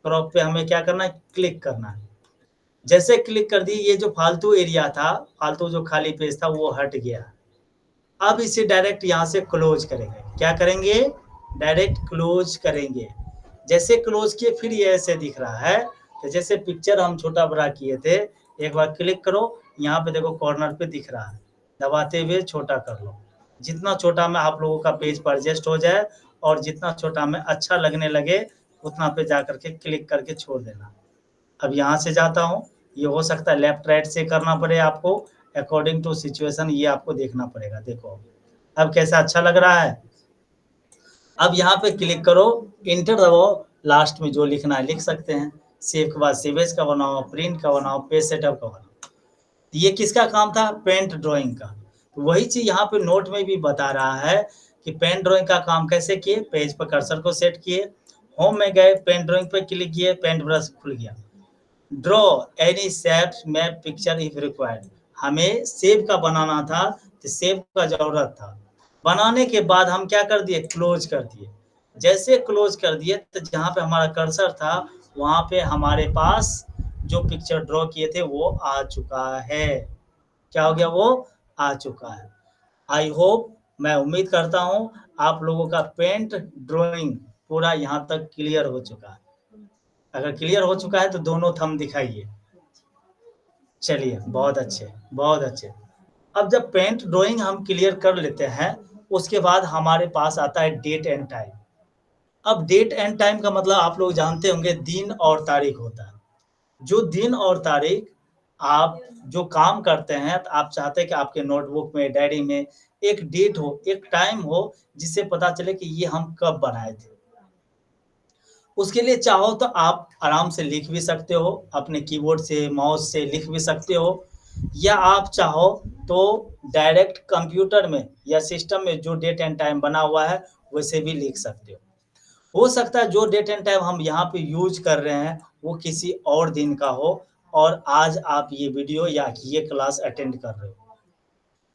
क्रॉप पे हमें क्या करना है, क्लिक करना है। जैसे क्लिक कर दी, ये जो फालतू एरिया था, फालतू जो खाली पेज था वो हट गया। अब इसे डायरेक्ट यहाँ से क्लोज करेंगे, क्या करेंगे, डायरेक्ट क्लोज करेंगे। जैसे क्लोज किए फिर ये ऐसे दिख रहा है, तो जैसे पिक्चर हम छोटा बड़ा किए थे, एक बार क्लिक करो, यहाँ पे देखो कॉर्नर पे दिख रहा है, दबाते हुए छोटा कर लो। जितना छोटा में आप लोगों का पेज पर एडजस्ट हो जाए और जितना छोटा में अच्छा लगने लगे, उतना पे जाकर के क्लिक करके छोड़ देना। अब यहाँ से जाता हूँ, ये हो सकता है लेफ्ट राइट से करना पड़े आपको, अकॉर्डिंग टू सिचुएशन ये आपको देखना पड़ेगा। देखो, अब कैसा अच्छा लग रहा है। अब यहाँ पे क्लिक करो, इंटर दबाओ, लास्ट में जो लिखना है लिख सकते हैं। सेव के बाद सेव एज का बनाओ, प्रिंट का बनाओ, पेज सेटअप का बनाओ। ये किसका काम था? पेंट ड्राइंग का। तो वही चीज यहाँ पे नोट में भी बता रहा है कि पेंट ड्राइंग का काम कैसे किए। पेज पर कर्सर को सेट किए, होम में गए, पेंट ड्राइंग पे क्लिक किए, पेंट ब्रश खुल गया। Draw any shape map picture if required. हमें सेब का बनाना था, तो सेब का जरूरत था। बनाने के बाद हम क्या कर दिए? क्लोज कर दिए। जैसे क्लोज कर दिए तो जहाँ पे हमारा कर्सर था वहाँ पे हमारे पास जो पिक्चर ड्रॉ किए थे वो आ चुका है। क्या हो गया? वो आ चुका है। आई होप, मैं उम्मीद करता हूँ आप लोगों का पेंट ड्राइंग पूरा यहाँ तक क्लियर हो चुका है। अगर क्लियर हो चुका है तो दोनों थंब दिखाइए। चलिए, बहुत अच्छे, बहुत अच्छे। अब जब पेंट ड्राइंग हम क्लियर कर लेते हैं, उसके बाद हमारे पास आता है डेट एंड टाइम। अब डेट एंड टाइम का मतलब आप लोग जानते होंगे, दिन और तारीख होता है। जो दिन और तारीख आप जो काम करते हैं, तो आप चाहते हैं कि आपके नोटबुक में, डायरी में एक डेट हो, एक टाइम हो, जिससे पता चले कि ये हम कब बनाए थे। उसके लिए चाहो तो आप आराम से लिख भी सकते हो, अपने कीबोर्ड से, माउस से लिख भी सकते हो, या आप चाहो तो डायरेक्ट कंप्यूटर में या सिस्टम में जो डेट एंड टाइम बना हुआ है वैसे भी लिख सकते हो सकता है जो डेट एंड टाइम हम यहाँ पे यूज कर रहे हैं वो किसी और दिन का हो, और आज आप ये वीडियो या ये क्लास अटेंड कर रहे हो।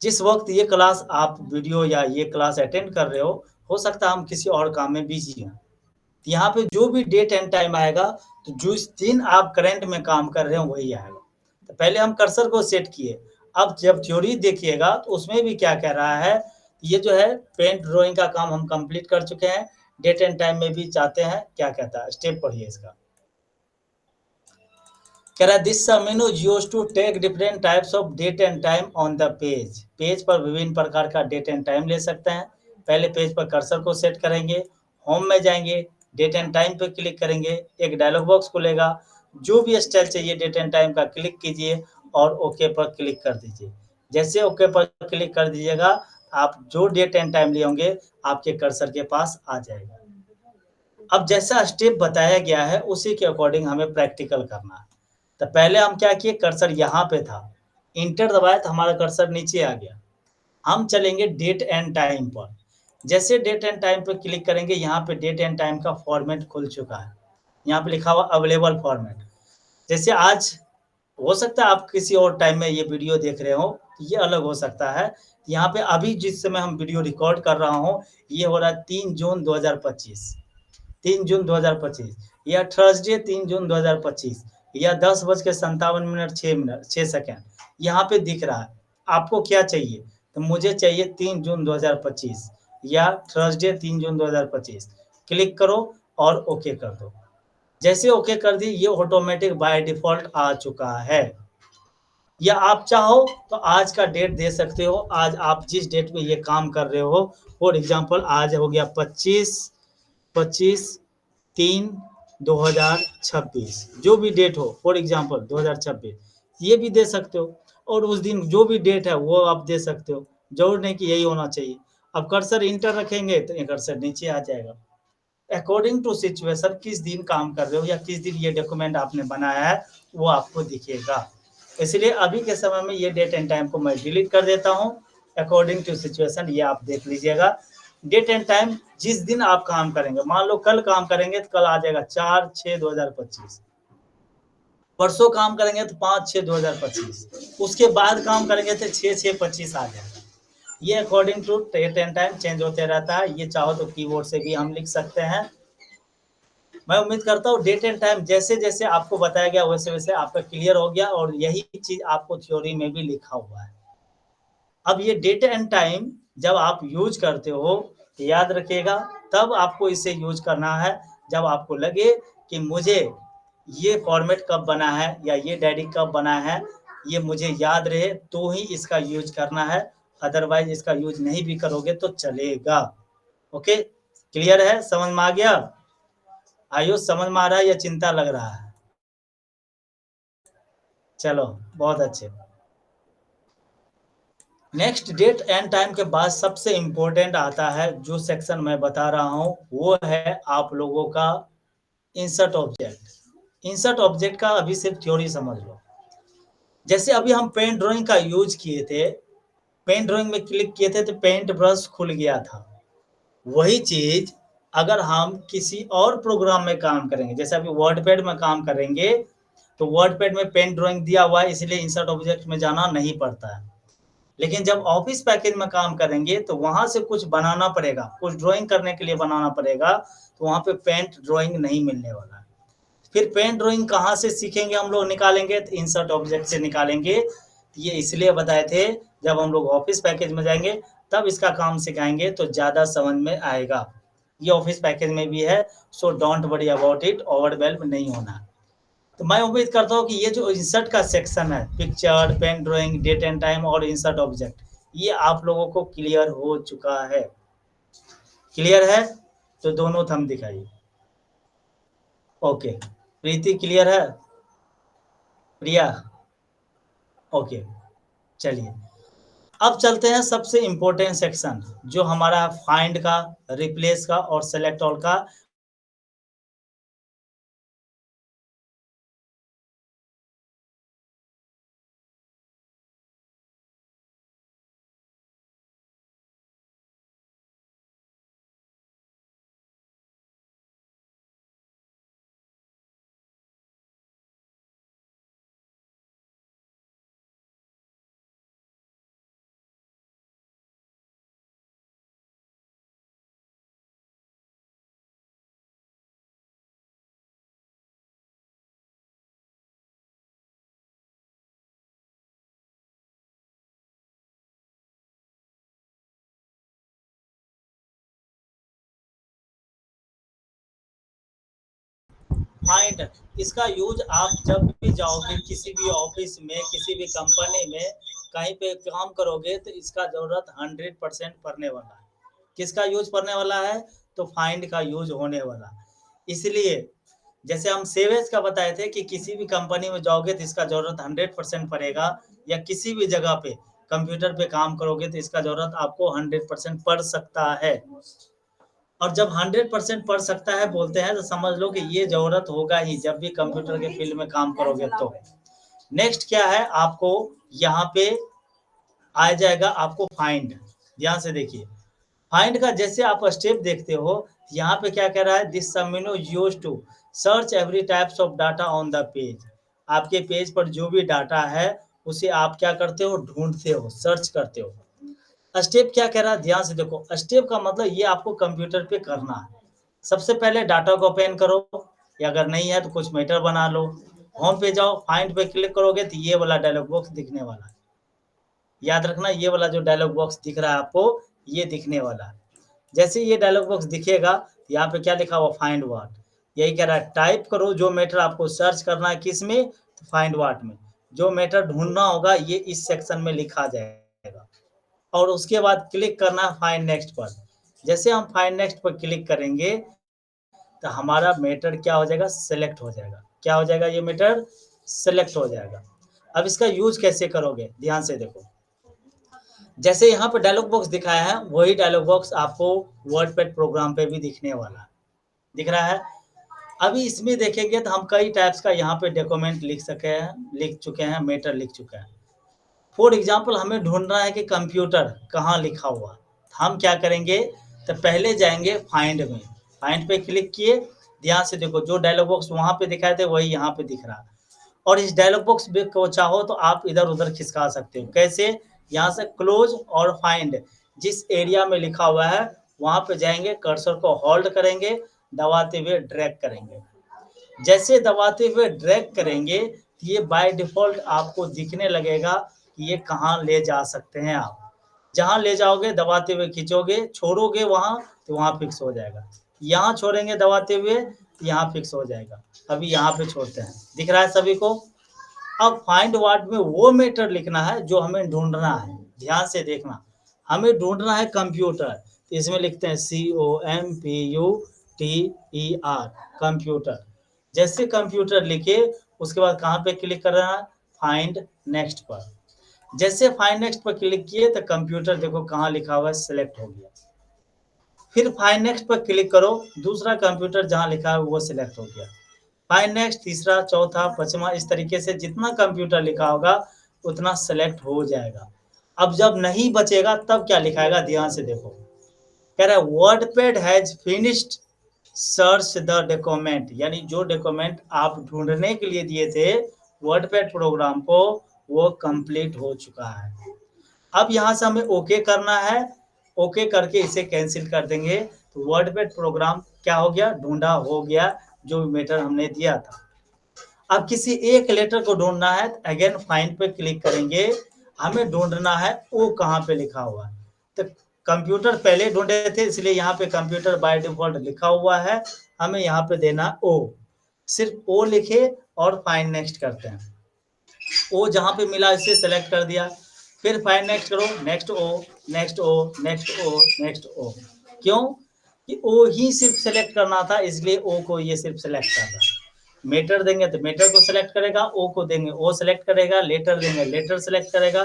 जिस वक्त ये क्लास आप वीडियो या ये क्लास अटेंड कर रहे हो सकता है हम किसी और काम में बिजी हैं। यहाँ पे जो भी डेट एंड टाइम आएगा, तो जिस दिन आप करंट में काम कर रहे हो वही आएगा। तो पहले हम कर्सर को सेट किए। अब जब थ्योरी देखिएगा तो उसमें भी क्या कह रहा है, ये जो है पेंट ड्राइंग का काम हम कंप्लीट कर चुके हैं। डेट एंड टाइम में भी चाहते हैं, क्या कहता है, स्टेप पढ़िए इसका। कह रहा है this menu use to take different types of date and time on the page. Page पर विभिन्न प्रकार का डेट एंड टाइम ले सकते हैं। पहले पेज पर कर्सर को सेट करेंगे, होम में जाएंगे, डेट एंड टाइम पे क्लिक करेंगे, एक डायलॉग बॉक्स खुलेगा। जो भी स्टाइल चाहिए डेट एंड टाइम का क्लिक कीजिए और ओके पर क्लिक कर दीजिए। जैसे ओके पर क्लिक कर दीजिएगा, आप जो डेट एंड टाइम लिए होंगे आपके कर्सर के पास आ जाएगा। अब जैसा स्टेप बताया गया है उसी के अकॉर्डिंग हमें प्रैक्टिकल करना है। तो पहले हम क्या किए, कर्सर यहाँ पे था, इंटर दबाया तो हमारा कर्सर नीचे आ गया। हम चलेंगे डेट एंड टाइम पर। जैसे डेट एंड टाइम पर क्लिक करेंगे, यहाँ पे डेट एंड टाइम का फॉर्मेट खुल चुका है। यहाँ पे लिखा हुआ अवेलेबल फॉर्मेट। जैसे आज हो सकता है आप किसी और टाइम में ये वीडियो देख रहे हो, ये अलग हो सकता है। यहाँ पे अभी जिस समय हम वीडियो रिकॉर्ड कर रहा हूँ, ये हो रहा है 3 जून 2025। 3 जून 2025 या थर्सडे 3 जून 2025 या 10:57 6 सेकंड यहाँ पे दिख रहा है। आपको क्या चाहिए? तो मुझे चाहिए 3 जून 2025 या थर्सडे 3 जून 2025। क्लिक करो और ओके कर दो। जैसे ओके कर दी, ये ऑटोमेटिक बाय डिफॉल्ट आ चुका है। या आप चाहो तो आज का डेट दे सकते हो, आज आप जिस डेट में ये काम कर रहे हो। फॉर एग्जांपल आज हो गया 25/3/2026, जो भी डेट हो, फॉर एग्जांपल 2026 ये भी दे सकते हो। और उस दिन जो भी डेट है वो आप दे सकते हो, जरूर नहीं कि यही होना चाहिए। अब कर्सर इंटर रखेंगे तो ये कर्सर नीचे आ जाएगा। अकॉर्डिंग टू सिचुएशन किस दिन काम कर रहे हो या किस दिन ये डॉक्यूमेंट आपने बनाया है वो आपको दिखेगा। इसलिए अभी के समय में ये डेट एंड टाइम को मैं डिलीट कर देता हूँ। अकॉर्डिंग टू सिचुएशन ये आप देख लीजिएगा। डेट एंड टाइम जिस दिन आप काम करेंगे, मान लो कल काम करेंगे तो कल आ जाएगा 4/6/2025। परसों काम करेंगे तो 5/6/2025। उसके बाद काम करेंगे तो 6/6/25 आ जाएगा। ये according to date and time change होते रहता है। ये चाहो तो कीबोर्ड से भी हम लिख सकते हैं। मैं उम्मीद करता हूँ डेट एंड टाइम जैसे जैसे आपको बताया गया वैसे वैसे आपका क्लियर हो गया, और यही चीज आपको थ्योरी में भी लिखा हुआ है। अब ये डेट एंड टाइम जब आप यूज करते हो, तो याद रखिएगा, तब आपको इसे यूज करना है जब आपको लगे कि मुझे ये फॉर्मेट कब बना है या ये डायरी कब बना है, ये मुझे याद रहे तो ही इसका यूज़ करना है, अदरवाइज़ इसका यूज़ नहीं भी करोगे तो चलेगा। ओके, क्लियर है? समझ में आ गया? आयुष समझ में आ रहा है या चिंता लग रहा है? चलो, बहुत अच्छे। नेक्स्ट डेट एंड टाइम के बाद सबसे इम्पोर्टेंट आता है, जो सेक्शन मैं बता रहा हूँ, वो है आप लोगों का इंसर्ट ऑब्जेक्ट। इंसर्ट ऑब्जेक्ट का अभी सिर्फ थ्योरी समझ लो। जैसे अभी हम पेन ड्राइंग का यूज किए थे, पेन ड्राइंग में क्लिक किए थे तो पेंट ब्रश खुल गया था। वही चीज अगर हम किसी और प्रोग्राम में काम करेंगे, जैसे अभी वर्डपैड में काम करेंगे, तो वर्डपैड में पेन ड्राइंग दिया हुआ है, इसलिए इंसर्ट ऑब्जेक्ट में जाना नहीं पड़ता है। लेकिन जब ऑफिस पैकेज में काम करेंगे तो वहां से कुछ बनाना पड़ेगा, कुछ ड्राइंग करने के लिए बनाना पड़ेगा, तो वहां पे पेंट ड्राइंग नहीं मिलने वाला है। फिर पेन ड्राइंग कहाँ से सीखेंगे हम लोग, निकालेंगे तो इंसर्ट ऑब्जेक्ट से निकालेंगे। ये इसलिए बताए थे, जब हम लोग ऑफिस पैकेज में जाएंगे तब इसका काम सिखाएंगे तो ज़्यादा समझ में आएगा। ये ऑफिस पैकेज में भी है, so don't worry about it, overwhelm नहीं होना। तो मैं उम्मीद करता हूँ कि ये जो इंसर्ट का सेक्शन है, picture, pen drawing, date and time और इंसर्ट ऑब्जेक्ट, ये आप लोगों को क्लियर हो चुका है। क्लियर है तो दोनों थंब दिखाइए। ओके, प्रीति क्लियर है? प्रिया? ओके, चलिए अब चलते हैं सबसे इम्पोर्टेंट सेक्शन, जो हमारा फाइंड का, रिप्लेस का और सेलेक्ट ऑल का। फाइंड, इसका यूज आप जब भी जाओगे किसी भी ऑफिस में, किसी भी कंपनी में, कहीं पे काम करोगे तो इसका जरूरत 100% पड़ने वाला है। किसका यूज पड़ने वाला है? तो फाइंड का यूज होने वाला। इसलिए जैसे हम सेवेज का बताए थे कि किसी भी कंपनी में जाओगे तो इसका जरूरत 100% पड़ेगा, या किसी भी जगह पे कंप्यूटर पे काम करोगे तो इसका जरूरत आपको 100% पड़ सकता है। और जब 100% पड़ सकता है बोलते हैं तो समझ लो कि ये जरूरत होगा ही जब भी कंप्यूटर के फील्ड में काम करोगे तो। नेक्स्ट क्या है, आपको यहाँ पे आ जाएगा आपको फाइंड। ध्यान से देखिए, फाइंड का जैसे आप स्टेप देखते हो, यहाँ पे क्या कह रहा है, this submenu used to search every types of data on the page. आपके पेज पर जो भी डाटा है उसे आप क्या करते हो, ढूंढते हो, सर्च करते हो। स्टेप क्या कह रहा है, ध्यान से देखो, स्टेप का मतलब ये आपको कंप्यूटर पे करना है। सबसे पहले डाटा को ओपन करो, या अगर नहीं है तो कुछ मैटर बना लो। होम पे जाओ, फाइंड पे क्लिक करोगे तो ये वाला डायलॉग बॉक्स दिखने वाला है। याद रखना, ये वाला जो डायलॉग बॉक्स दिख रहा है आपको, ये दिखने वाला है। जैसे ये डायलॉग बॉक्स दिखेगा, यहाँ पे क्या लिखा हुआ, फाइंड व्हाट। यही कह रहा है, टाइप करो जो मैटर आपको सर्च करना है, किस में, तो फाइंड व्हाट में। जो मैटर ढूंढना होगा ये इस सेक्शन में लिखा जाएगा, और उसके बाद क्लिक करना है फाइंड नेक्स्ट पर। जैसे हम फाइंड नेक्स्ट पर क्लिक करेंगे तो हमारा मैटर क्या हो जाएगा, सेलेक्ट हो जाएगा। क्या हो जाएगा, ये मैटर सेलेक्ट हो जाएगा। अब इसका यूज कैसे करोगे, ध्यान से देखो। जैसे यहाँ पे डायलॉग बॉक्स दिखाया है, वही डायलॉग बॉक्स आपको वर्डपैड प्रोग्राम पे भी दिखने वाला है। दिख रहा है? अभी इसमें देखेंगे तो हम कई टाइप्स का यहाँ पे डॉक्यूमेंट लिख सके हैं, लिख चुके हैं, मैटर लिख चुके हैं। फॉर एग्जाम्पल हमें ढूंढना है कि कंप्यूटर कहाँ लिखा हुआ। हम क्या करेंगे, तो पहले जाएंगे फाइंड में। फाइंड पे क्लिक किए, ध्यान से देखो, जो डायलॉग बॉक्स वहां पे दिखाए थे वही यहाँ पे दिख रहा। और इस डायलॉग बॉक्स को चाहो तो आप इधर उधर खिसका सकते हो। कैसे? यहाँ से क्लोज और फाइंड, जिस एरिया में लिखा हुआ है वहां पे जाएंगे, कर्सर को होल्ड करेंगे, दबाते हुए ड्रैग करेंगे। जैसे दबाते हुए ड्रैग करेंगे, ये बाय डिफ़ॉल्ट आपको दिखने लगेगा कि ये कहाँ ले जा सकते हैं आप। जहाँ ले जाओगे दबाते हुए खींचोगे, छोड़ोगे वहाँ तो वहाँ फिक्स हो जाएगा। यहाँ छोड़ेंगे दबाते हुए यहाँ फिक्स हो जाएगा। अभी यहाँ पे छोड़ते हैं, दिख रहा है सभी को? अब फाइंड व्हाट में वो मेथड लिखना है जो हमें ढूँढना है, ध्यान से देखना। हमें ढूँढना है कंप्यूटर, तो इसमें लिखते हैं COMPUTER, कंप्यूटर। जैसे कंप्यूटर लिखे, उसके बाद कहाँ पे क्लिक करना है? फाइंड नेक्स्ट पर। जैसे फाइंड नेक्स्ट पर क्लिक किए तो कंप्यूटर देखो कहाँ लिखा हुआ है, सिलेक्ट हो गया। फिर फाइंड नेक्स्ट पर क्लिक करो, दूसरा कंप्यूटर जहाँ लिखा है वो सिलेक्ट हो गया। फाइंड नेक्स्ट, तीसरा, चौथा, पाँचवां, इस तरीके से जितना कंप्यूटर लिखा होगा उतना सेलेक्ट हो जाएगा। अब जब नहीं बचेगा तब क्या लिखाएगा, ध्यान से देखो। कह रहा है WordPad has finished search the document, यानी जो डॉक्यूमेंट आप ढूंढने के लिए दिए थे वर्डपैड प्रोग्राम को, वो कंप्लीट हो चुका है। अब यहाँ से हमें ओके करना है, ओके करके इसे कैंसिल कर देंगे, तो वर्डपैड प्रोग्राम क्या हो गया, ढूंढा हो गया, जो मैटर हमने दिया था। अब किसी एक लेटर को ढूंढना है, अगेन फाइंड पे क्लिक करेंगे, हमें ढूंढना है ओ कहाँ पे लिखा हुआ है। तो कंप्यूटर पहले ढूंढे थे, इसलिए यहाँ पे कंप्यूटर बाय डिफॉल्ट लिखा हुआ है, हमें यहाँ पे देना ओ। सिर्फ ओ लिखे और फाइंड नेक्स्ट करते हैं। ओ जहाँ पे मिला इसे सेलेक्ट कर दिया, फिर फाइंड नेक्स्ट करो, नेक्स्ट ओ, नेक्स्ट ओ, नेक्स्ट ओ, नेक्स्ट ओ। क्यों कि ओ ही सिर्फ सेलेक्ट करना था, इसलिए ओ को ये सिर्फ सेलेक्ट कर रहा। मेटर देंगे तो मेटर को सेलेक्ट करेगा, ओ को देंगे ओ सेलेक्ट करेगा, लेटर देंगे लेटर सेलेक्ट करेगा,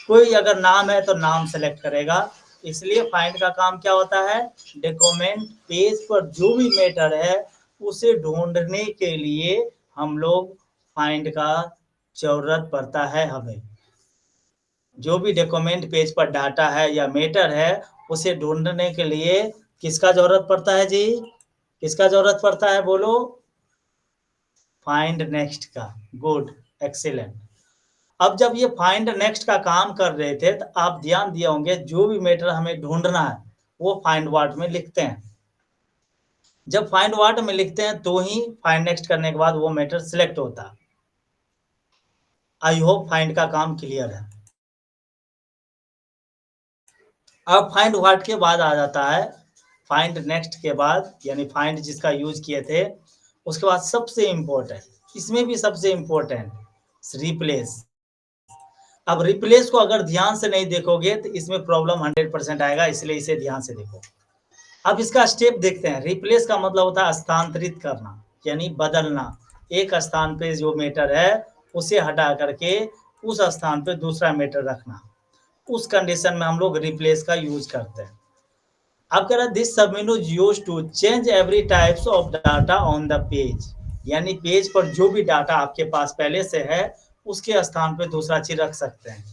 कोई अगर नाम है तो नाम सेलेक्ट करेगा। इसलिए फाइंड का काम क्या होता है, डॉक्यूमेंट पेज पर जो भी मैटर है उसे ढूंढने के लिए हम लोग फाइंड का जरूरत पड़ता है। हमें जो भी डॉक्यूमेंट पेज पर डाटा है या मैटर है उसे ढूंढने के लिए किसका जरूरत पड़ता है जी, किसका जरूरत पड़ता है बोलो, फाइंड नेक्स्ट का। Good, excellent. अब जब ये फाइंड नेक्स्ट का काम कर रहे थे तो आप ध्यान दिए होंगे, जो भी मैटर हमें ढूंढना है वो फाइंड व्हाट में लिखते हैं। जब फाइंड व्हाट में लिखते हैं तो ही फाइंड नेक्स्ट करने के बाद वो मैटर सिलेक्ट होता है। आई होप फाइंड का काम क्लियर है। अब फाइंड व्हाट के बाद आ जाता है फाइंड नेक्स्ट के बाद, यानी फाइंड जिसका यूज किए थे, उसके बाद सबसे इंपॉर्टेंट, इसमें भी सबसे इंपॉर्टेंट, रिप्लेस। अब रिप्लेस को अगर ध्यान से नहीं देखोगे तो इसमें प्रॉब्लम 100% आएगा, इसलिए इसे ध्यान से देखो। अब इसका स्टेप देखते हैं। रिप्लेस का मतलब होता है स्थानांतरित करना, यानी बदलना। एक स्थान पे जो मैटर है उसे हटा करके उस स्थान पे दूसरा मैटर रखना, उस कंडीशन में हम लोग रिप्लेस का यूज करते हैं। अब कह रहा है this submenu use to change every types of data on the page, यानी पेज पर जो भी डाटा आपके पास पहले से है उसके स्थान पे दूसरा चीज रख सकते हैं।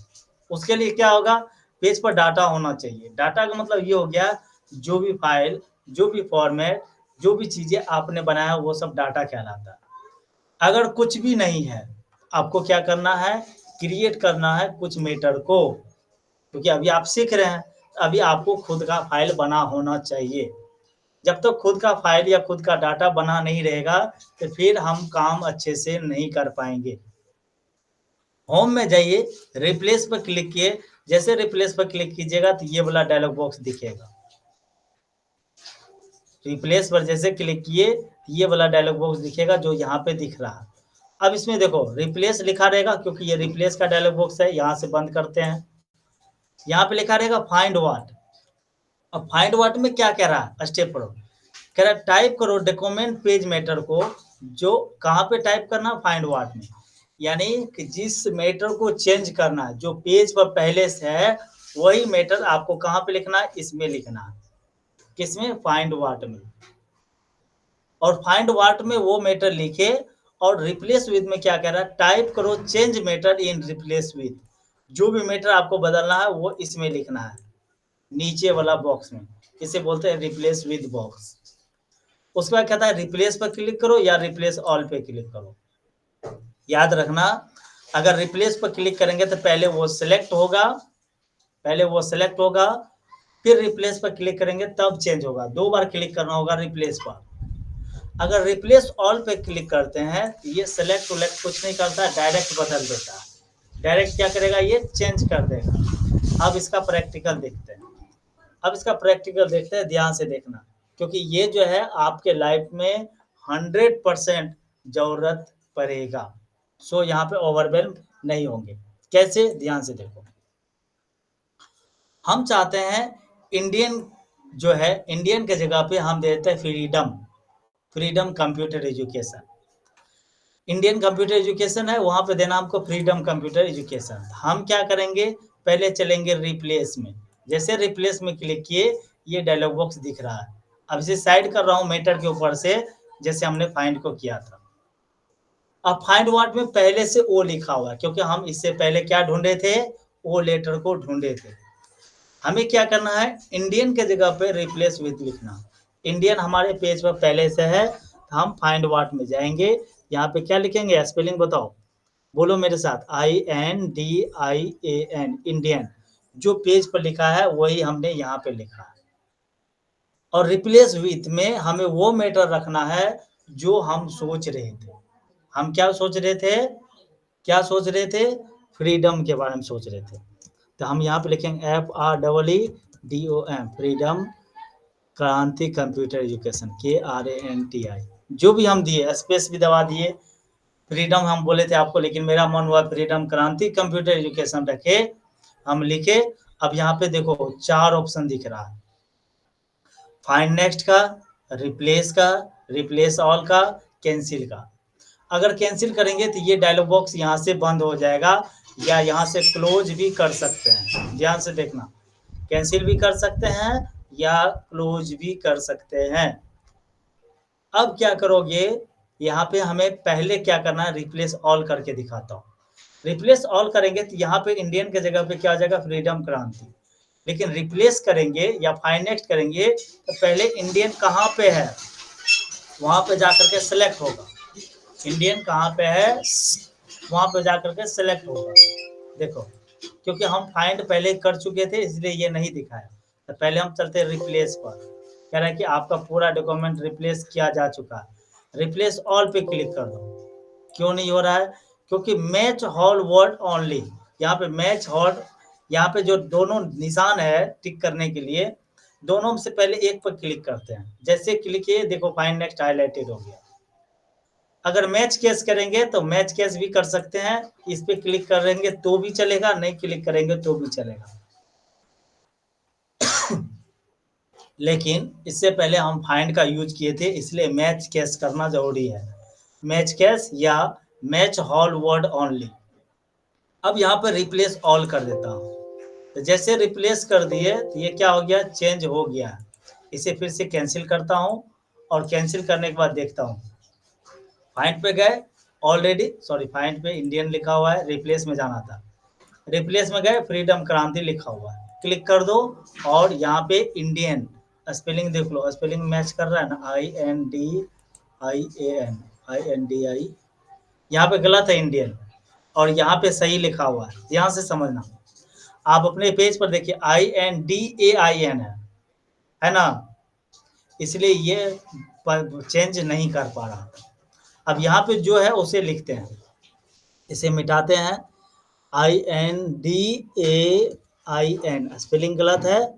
उसके लिए क्या होगा, पेज पर डाटा होना चाहिए। डाटा का मतलब ये हो गया जो भी फाइल, जो भी फॉर्मेट, जो भी चीजें आपने बनाया वो सब डाटा कहलाता है। अगर कुछ भी नहीं है, आपको क्या करना है, क्रिएट करना है कुछ मैटर को, क्योंकि अभी आप सीख रहे हैं, अभी आपको खुद का फाइल बना होना चाहिए। जब तक खुद का फाइल या खुद का डाटा बना नहीं रहेगा तो फिर हम काम अच्छे से नहीं कर पाएंगे। होम में जाइए, रिप्लेस पर क्लिक किए, जैसे रिप्लेस पर क्लिक कीजिएगा तो ये वाला डायलॉग बॉक्स दिखेगा। रिप्लेस पर जैसे क्लिक किए ये वाला डायलॉग बॉक्स दिखेगा जो यहाँ पे दिख रहा है। अब इसमें देखो रिप्लेस लिखा रहेगा, क्योंकि ये रिप्लेस का डायलॉग बॉक्स है, यहाँ से बंद करते हैं। यहाँ पे लिखा रहेगा फाइंड व्हाट। अब फाइंड व्हाट में क्या कह रहा है, स्टेप करो, कह रहा है टाइप करो डॉक्यूमेंट पेज मैटर को, जो कहाँ पे टाइप करना, फाइंड व्हाट में, यानी कि जिस मैटर को चेंज करना है, जो पेज पर पहले से है वही मैटर आपको कहाँ पे लिखना है, इसमें लिखना है। किसमें, फाइंड व्हाट में। और फाइंड व्हाट में वो मैटर लिखे, और रिप्लेस विद में क्या कह रहा है, टाइप करो change matter in replace with, जो भी मैटर आपको बदलना है वो इसमें लिखना है, नीचे वाला बॉक्स में। इसे बोलते हैं रिप्लेस विद बॉक्स। उसके बाद कहता है रिप्लेस पर क्लिक करो या रिप्लेस ऑल पे क्लिक करो। याद रखना, अगर रिप्लेस पर क्लिक करेंगे तो पहले वो सिलेक्ट होगा, पहले वो सिलेक्ट होगा, फिर रिप्लेस पर क्लिक करेंगे तब चेंज होगा। 2 बार क्लिक करना होगा रिप्लेस पर। अगर रिप्लेस ऑल पे क्लिक करते हैं तो ये सेलेक्ट उलेक्ट कुछ नहीं करता, डायरेक्ट बदल देता है। डायरेक्ट क्या करेगा, ये चेंज कर देगा। अब इसका प्रैक्टिकल देखते हैं। अब इसका प्रैक्टिकल देखते हैं, ध्यान से देखना, क्योंकि ये जो है आपके लाइफ में 100% ज़रूरत पड़ेगा। सो यहाँ पे ओवरवेल्म नहीं होंगे। कैसे? ध्यान से देखो। हम चाहते हैं इंडियन जो है, इंडियन की जगह पे हम देते हैं freedom, freedom computer education. Indian computer education है, वहाँ पे देना हमको फ्रीडम कंप्यूटर एजुकेशन। हम क्या करेंगे, पहले चलेंगे रिप्लेस में। जैसे रिप्लेस में क्लिक किए, ये डायलॉग बॉक्स दिख रहा है। अब इसे साइड कर रहा हूँ मैटर के ऊपर से, जैसे हमने फाइंड को किया था। अब फाइंड व्हाट में पहले से ओ लिखा हुआ है, क्योंकि हम इससे पहले क्या ढूंढे थे, ओ लेटर को ढूंढे थे। हमें क्या करना है, इंडियन के जगह पे रिप्लेस विद लिखना। इंडियन हमारे पेज पर पहले से है, तो हम फाइंड व्हाट में जाएंगे। यहाँ पे क्या लिखेंगे, स्पेलिंग बताओ, बोलो मेरे साथ, INDIAN, इंडियन। जो पेज पर लिखा है वही हमने यहाँ पे लिखा है। और रिप्लेस विथ में हमें वो मैटर रखना है जो हम सोच रहे थे। हम क्या सोच रहे थे, क्या सोच रहे थे, फ्रीडम के बारे में सोच रहे थे। तो हम यहाँ पे लिखेंगे FREEDOM, फ्रीडम क्रांति कंप्यूटर एजुकेशन, KRANTI। जो भी हम दिए, स्पेस भी दबा दिए, फ्रीडम हम बोले थे आपको, लेकिन मेरा मन हुआ फ्रीडम क्रांति कंप्यूटर एजुकेशन रखे, हम लिखे। अब यहाँ पे देखो 4 ऑप्शन दिख रहा है, फाइंड नेक्स्ट का, रिप्लेस का, रिप्लेस ऑल का, कैंसिल का। अगर कैंसिल करेंगे तो ये डायलॉग बॉक्स यहाँ से बंद हो जाएगा, या यहाँ से क्लोज भी कर सकते हैं। ध्यान से देखना, कैंसिल भी कर सकते हैं या क्लोज भी कर सकते हैं। अब क्या करोगे, यहाँ पे हमें पहले क्या करना है, रिप्लेस ऑल करके दिखाता हूँ। रिप्लेस ऑल करेंगे तो यहाँ पे इंडियन के जगह पे क्या आ जाएगा, फ्रीडम क्रांति। लेकिन रिप्लेस करेंगे या फाइंड नेक्स्ट करेंगे तो पहले इंडियन कहाँ पे है, वहां पे जाकर के सिलेक्ट होगा। इंडियन कहाँ पे है, वहां पे जाकर के सिलेक्ट होगा। देखो, क्योंकि हम फाइंड पहले कर चुके थे इसलिए ये नहीं दिखाया। तो पहले हम चलते हैं रिप्लेस पर। कह रहा है कि आपका पूरा डॉक्यूमेंट रिप्लेस किया जा चुका है, रिप्लेस ऑल पे क्लिक कर दो। क्यों नहीं हो रहा है, क्योंकि मैच हॉल वर्ड ओनली, यहाँ पे मैच हॉल, यहाँ पे जो दोनों निशान है टिक करने के लिए, दोनों से पहले एक पर क्लिक करते हैं। जैसे क्लिक किए, देखो फाइंड नेक्स्ट हाईलाइटेड हो गया। अगर मैच केस करेंगे तो मैच केस भी कर सकते हैं, इस पे क्लिक करेंगे तो भी चलेगा, नहीं क्लिक करेंगे तो भी चलेगा। लेकिन इससे पहले हम फाइंड का यूज किए थे, इसलिए मैच केस करना जरूरी है। मैच केस या मैच हॉल वर्ड ओनली। अब यहाँ पर रिप्लेस ऑल कर देता हूँ। तो जैसे रिप्लेस कर दिए तो ये क्या हो गया, चेंज हो गया। इसे फिर से कैंसिल करता हूँ, और कैंसिल करने के बाद देखता हूँ, फाइंड पे गए, ऑलरेडी सॉरी फाइंड पे इंडियन लिखा हुआ है, रिप्लेस में जाना था, रिप्लेस में गए, फ्रीडम क्रांति लिखा हुआ है, क्लिक कर दो। और यहाँ पे इंडियन स्पेलिंग देख लो, स्पेलिंग मैच कर रहा है ना, INDIAN, यहाँ पे गलत है इंडियन, और यहाँ पे सही लिखा हुआ है। ध्यान से समझना, आप अपने पेज पर देखिए INDAIN है ना, इसलिए ये चेंज नहीं कर पा रहा। अब यहाँ पे जो है उसे लिखते हैं, इसे मिटाते हैं, INDAIN, स्पेलिंग गलत है,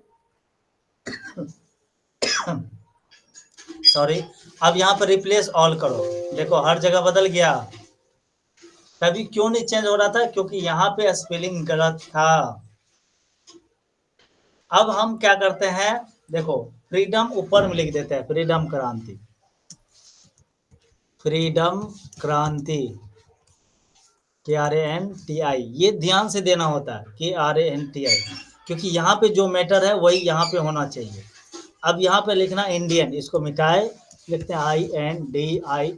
सॉरी। अब यहाँ पर रिप्लेस ऑल करो, देखो हर जगह बदल गया। तभी क्यों नहीं चेंज हो रहा था, क्योंकि यहाँ पे स्पेलिंग गलत था। अब हम क्या करते हैं, देखो फ्रीडम ऊपर में लिख देते हैं, फ्रीडम क्रांति, फ्रीडम क्रांति, KRANTI, ये ध्यान से देना होता है, KRANTI, क्योंकि यहाँ पे जो मैटर है वही यहाँ पे होना चाहिए। अब यहाँ पे लिखना इंडियन, इसको मिटाए, लिखते हैं INDIAN,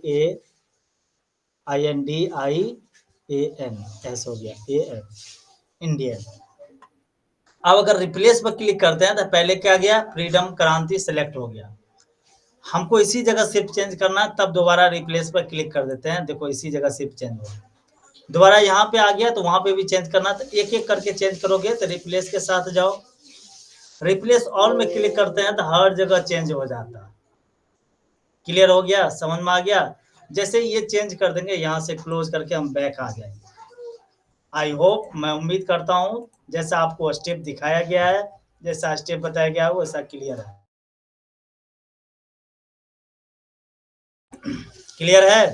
ऐसा हो गया AN, इंडियन। अब अगर रिप्लेस पर क्लिक करते हैं तो पहले क्या गया, फ्रीडम क्रांति सेलेक्ट हो गया। हमको इसी जगह शिफ्ट चेंज करना है, तब दोबारा रिप्लेस पर क्लिक कर देते हैं, देखो इसी जगह शिफ्ट चेंज हो गया। दोबारा यहाँ पे आ गया तो वहां पे भी चेंज करना, तो एक एक करके चेंज करोगे तो रिप्लेस के साथ जाओ, रिप्लेस ऑल में क्लिक करते हैं तो हर जगह चेंज हो जाता है। क्लियर हो गया, समझ में आ गया। जैसे ये चेंज कर देंगे, यहाँ से क्लोज करके हम बैक आ जाएंगे। आई होप, मैं उम्मीद करता हूँ जैसा आपको स्टेप दिखाया गया है, जैसा स्टेप बताया गया है वैसा क्लियर है। क्लियर है?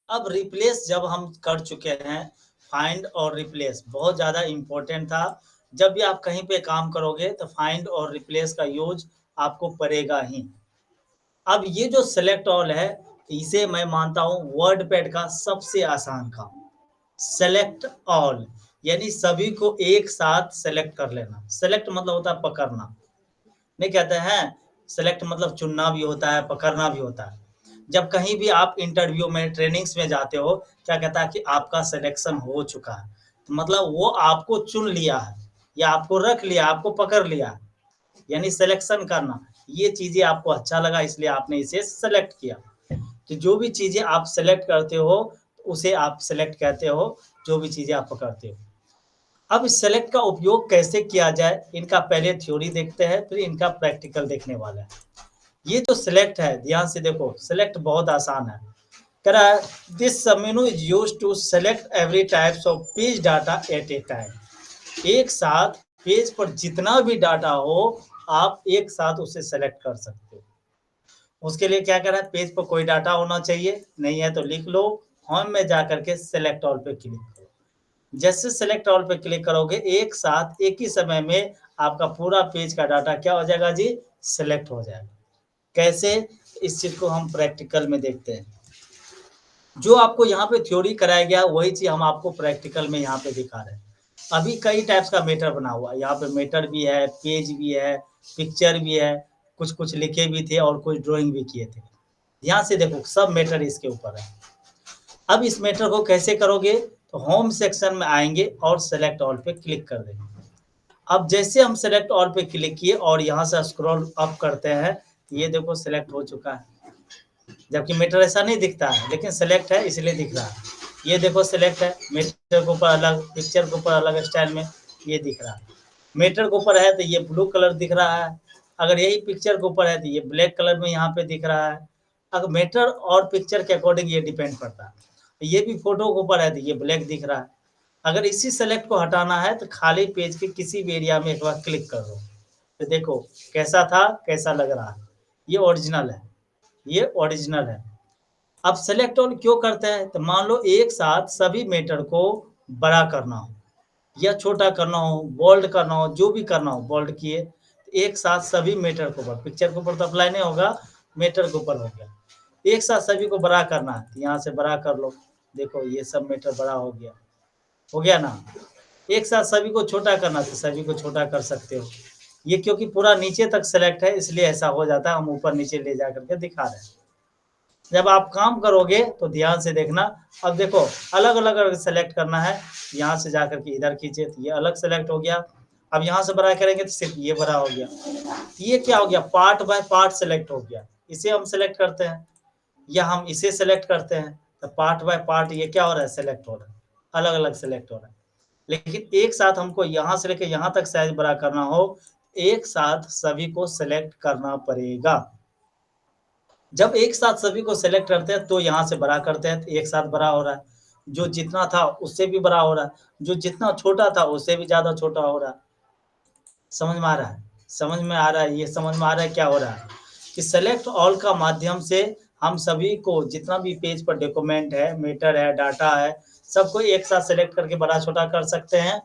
अब रिप्लेस जब हम कर चुके हैं, फाइंड और रिप्लेस बहुत ज़्यादा इम्पोर्टेंट था। जब भी आप कहीं पे काम करोगे तो फाइंड और रिप्लेस का यूज़ आपको पड़ेगा ही। अब ये जो सेलेक्ट ऑल है, इसे मैं मानता हूँ वर्डपैड का सबसे आसान काम। सेलेक्ट ऑल यानी सभी को एक साथ सेलेक्ट कर लेना। सेलेक्ट मतलब होता है पकड़ना। नहीं कहते हैं, सेलेक्ट मतलब चुनना भी होता है, पकड़ना भी होता है। जब कहीं भी आप इंटरव्यू में, ट्रेनिंग्स में जाते हो, क्या कहता है कि आपका सिलेक्शन हो चुका है। तो मतलब वो आपको चुन लिया है या आपको रख लिया, आपको पकड़ लिया है। यानी सिलेक्शन करना, ये चीज़ें आपको अच्छा लगा इसलिए आपने इसे सेलेक्ट किया। तो जो भी चीज़ें आप सेलेक्ट करते हो, उसे आप सेलेक्ट कहते हो, जो भी चीज़ें आप पकड़ते हो। अब इस सेलेक्ट का उपयोग कैसे किया जाए, इनका पहले थ्योरी देखते हैं, फिर इनका प्रैक्टिकल देखने वाला है। ये जो सेलेक्ट है, ध्यान से देखो, सेलेक्ट बहुत आसान है। कह रहा है, this submenu is used to select every types of page data at a time. एक साथ पेज पर जितना भी डाटा हो, आप एक साथ उसे सेलेक्ट कर सकते हो। उसके लिए क्या करना है, पेज पर कोई डाटा होना चाहिए, नहीं है तो लिख लो, होम में जाकर के सेलेक्ट ऑल पे क्लिक करो। जैसे सेलेक्ट ऑल पे क्लिक करोगे, एक साथ एक ही समय में आपका पूरा पेज का डाटा क्या हो जाएगा जी, सेलेक्ट हो जाएगा। कैसे, इस चीज को हम प्रैक्टिकल में देखते हैं। जो आपको यहाँ पे थ्योरी कराया गया वही चीज हम आपको प्रैक्टिकल में यहाँ पे दिखा रहे हैं। अभी कई टाइप्स का मैटर बना हुआ है, यहाँ पे मैटर भी है, पेज भी है, पिक्चर भी है, कुछ कुछ लिखे भी थे और कुछ ड्राइंग भी किए थे। ध्यान से देखो, सब मैटर इसके ऊपर है। अब इस मैटर को कैसे करोगे, तो होम सेक्शन में आएंगे और सेलेक्ट ऑल पे क्लिक कर देंगे। अब जैसे हम सेलेक्ट ऑल पे क्लिक किए और यहाँ से स्क्रॉल अप करते हैं, ये देखो सेलेक्ट हो चुका है। जबकि मैटर ऐसा नहीं दिखता है, लेकिन सेलेक्ट है इसलिए दिख रहा है। ये देखो सेलेक्ट है, मैटर के ऊपर अलग, पिक्चर के ऊपर अलग स्टाइल में ये दिख रहा है। मैटर के ऊपर है तो ये ब्लू कलर दिख रहा है, अगर यही पिक्चर के ऊपर है तो ये ब्लैक कलर में यहाँ पे दिख रहा है। अगर मैटर और पिक्चर के अकॉर्डिंग ये डिपेंड करता है। ये भी फोटो के ऊपर है तो ये ब्लैक दिख रहा है। अगर इसी सेलेक्ट को हटाना है तो खाली पेज के किसी भी एरिया में एक बार क्लिक कर दो, तो देखो कैसा था, कैसा लग रहा है। ये ओरिजिनल है, ये ओरिजिनल है। अब सेलेक्ट ऑल क्यों करते हैं, तो मान लो एक साथ सभी मैटर को बड़ा करना हो या छोटा करना हो, बोल्ड करना हो, जो भी करना हो, बोल्ड किए, एक साथ सभी मैटर के ऊपर, पिक्चर के ऊपर तो अप्लाई नहीं होगा, मैटर के ऊपर हो गया। एक साथ सभी को बड़ा करना है, तो यहाँ से बड़ा कर लो, देखो ये सब मैटर बड़ा हो गया ना। एक साथ सभी को छोटा करना, तो सभी को छोटा कर सकते हो। ये क्योंकि पूरा नीचे तक सेलेक्ट है इसलिए ऐसा हो जाता है, हम ऊपर नीचे ले जा करके दिखा रहे हैं। जब आप काम करोगे तो ध्यान से देखना। अब देखो अलग अलग अगर सेलेक्ट करना है, यहाँ से जाकर के इधर खींचे तो ये अलग सेलेक्ट हो गया। अब यहाँ से बड़ा करेंगे तो सिर्फ ये बड़ा हो गया। ये क्या हो गया, पार्ट बाय पार्ट सेलेक्ट हो गया। इसे हम सेलेक्ट करते हैं या हम इसे सेलेक्ट करते हैं, तो पार्ट बाय पार्ट ये क्या हो रहा है, सेलेक्ट हो रहा है, अलग अलग सेलेक्ट हो रहा है। लेकिन एक साथ हमको यहाँ से लेकर यहाँ तक साइज बड़ा करना हो, एक साथ सभी को सेलेक्ट करना पड़ेगा। जब एक साथ सभी को सेलेक्ट करते हैं तो यहाँ से बड़ा करते हैं, तो एक साथ बड़ा हो रहा है। जो जितना था उससे भी बड़ा हो रहा है, जो जितना छोटा था उससे भी ज़्यादा छोटा हो रहा है। समझ में आ रहा है? समझ में आ रहा है? ये समझ में आ रहा है क्या हो रहा है? कि सेलेक्ट ऑल का माध्यम से हम सभी को जितना भी पेज पर डॉक्यूमेंट है, मैटर है, डाटा है, सबको एक साथ सेलेक्ट करके बड़ा-छोटा कर सकते हैं।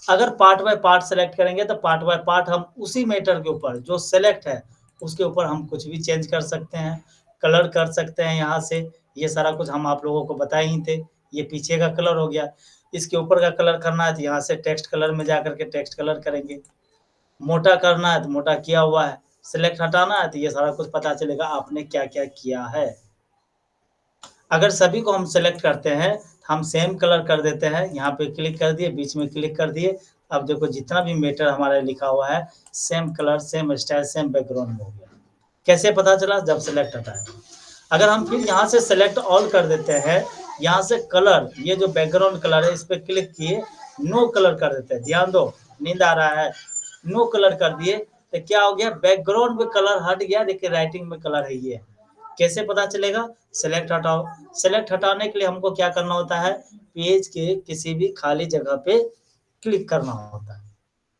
अगर पार्ट बाय पार्ट सेलेक्ट करेंगे तो पार्ट बाय पार्ट हम उसी मैटर के ऊपर जो सेलेक्ट है उसके ऊपर हम कुछ भी चेंज कर सकते हैं, कलर कर सकते हैं यहाँ से। ये सारा कुछ हम आप लोगों को बताए ही थे। ये पीछे का कलर हो गया, इसके ऊपर का कलर करना है तो यहाँ से टेक्स्ट कलर में जाकर के टेक्स्ट कलर करेंगे। मोटा करना है तो मोटा किया हुआ है, सेलेक्ट हटाना है तो ये सारा कुछ पता चलेगा आपने क्या-क्या किया है। अगर सभी को हम सेलेक्ट करते हैं, हम सेम कलर कर देते हैं, यहाँ पे क्लिक कर दिए, बीच में क्लिक कर दिए। अब देखो जितना भी मैटर हमारा लिखा हुआ है, same colour, same style, same background में हो गया। कैसे पता चला, जब सेलेक्ट हटाया। अगर हम फिर यहाँ से सेलेक्ट ऑल कर देते हैं, यहाँ से कलर, ये जो बैकग्राउंड कलर है इस पे क्लिक किए, नो कलर कर देते हैं। ध्यान दो, नींद आ रहा है, नो कलर कर दिए तो क्या हो गया, बैकग्राउंड में कलर हट गया, लेकिन राइटिंग में कलर है ये। कैसे पता चलेगा, सेलेक्ट हटाओ। सेलेक्ट हटाने के लिए हमको क्या करना होता है, पेज के किसी भी खाली जगह पे क्लिक करना होता है।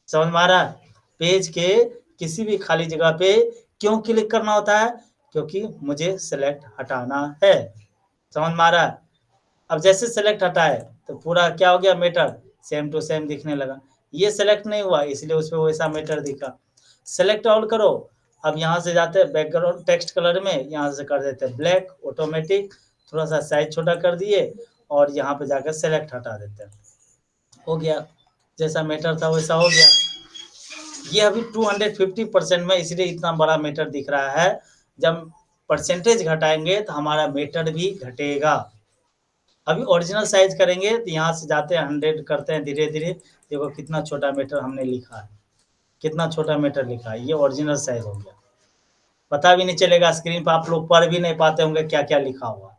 समझ में आ रहा है? पेज के किसी भी खाली जगह पे क्यों क्लिक करना होता है? क्योंकि मुझे सेलेक्ट हटाना है। समझ में आ रहा है? अब जैसे सेलेक्ट हटाए तो पूरा क्या हो गया मैटर सेम टू सेम दिखने लगा। ये सेलेक्ट नहीं हुआ इसलिए उसपे वैसा मैटर दिखा। सेलेक्ट ऑल करो, अब यहाँ से जाते हैं बैकग्राउंड टेक्स्ट कलर में, यहाँ से कर देते हैं ब्लैक ऑटोमेटिक, थोड़ा-सा साइज़ छोटा कर दिए और यहाँ पे जाकर सेलेक्ट हटा देते हैं। हो गया, जैसा मैटर था वैसा हो गया। ये अभी 250% में इसलिए इतना बड़ा मैटर दिख रहा है, जब परसेंटेज घटाएँगे तो हमारा मैटर भी घटेगा। अभी ओरिजिनल साइज़ करेंगे तो यहाँ से जाते हैं 100 करते हैं धीरे-धीरे, देखो कितना छोटा मैटर हमने लिखा है, कितना छोटा मैटर लिखा है, ये ओरिजिनल साइज़ हो गया। पता भी नहीं चलेगा स्क्रीन पे आप लोग पढ़ भी नहीं पाते होंगे क्या-क्या लिखा हुआ है।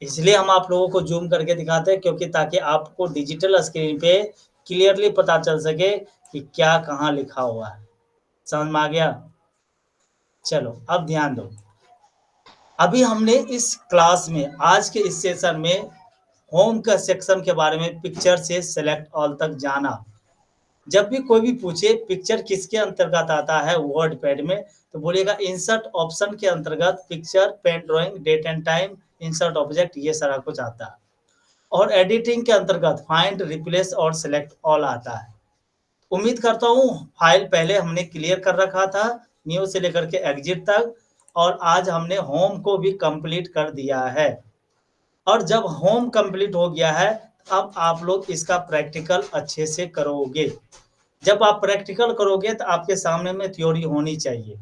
इसलिए हम आप लोगों को ज़ूम करके दिखाते हैं क्योंकि ताकि आपको डिजिटल स्क्रीन पे क्लियरली पता चल सके कि क्या कहाँ लिखा हुआ है। समझ में आ गया? चलो, अब ध्यान दो। अभी हमने इस क्लास में आज के इस सेशन में होम का सेक्शन के बारे में पिक्चर से सेलेक्ट ऑल तक जाना। जब भी कोई भी पूछे पिक्चर किसके अंतर्गत आता है वर्ड पैड में, तो बोलिएगा इंसर्ट ऑप्शन के अंतर्गत picture, pen drawing, date and time, insert object ये सारा कुछ आता है। और एडिटिंग के अंतर्गत फाइंड, रिप्लेस और सेलेक्ट ऑल आता है। उम्मीद करता हूँ फाइल पहले हमने क्लियर कर रखा था, न्यू से लेकर के एग्जिट तक, और आज हमने होम को भी कंप्लीट कर दिया है। और जब होम कंप्लीट हो गया है, अब आप लोग इसका प्रैक्टिकल अच्छे से करोगे। जब आप प्रैक्टिकल करोगे तो आपके सामने में थ्योरी होनी चाहिए,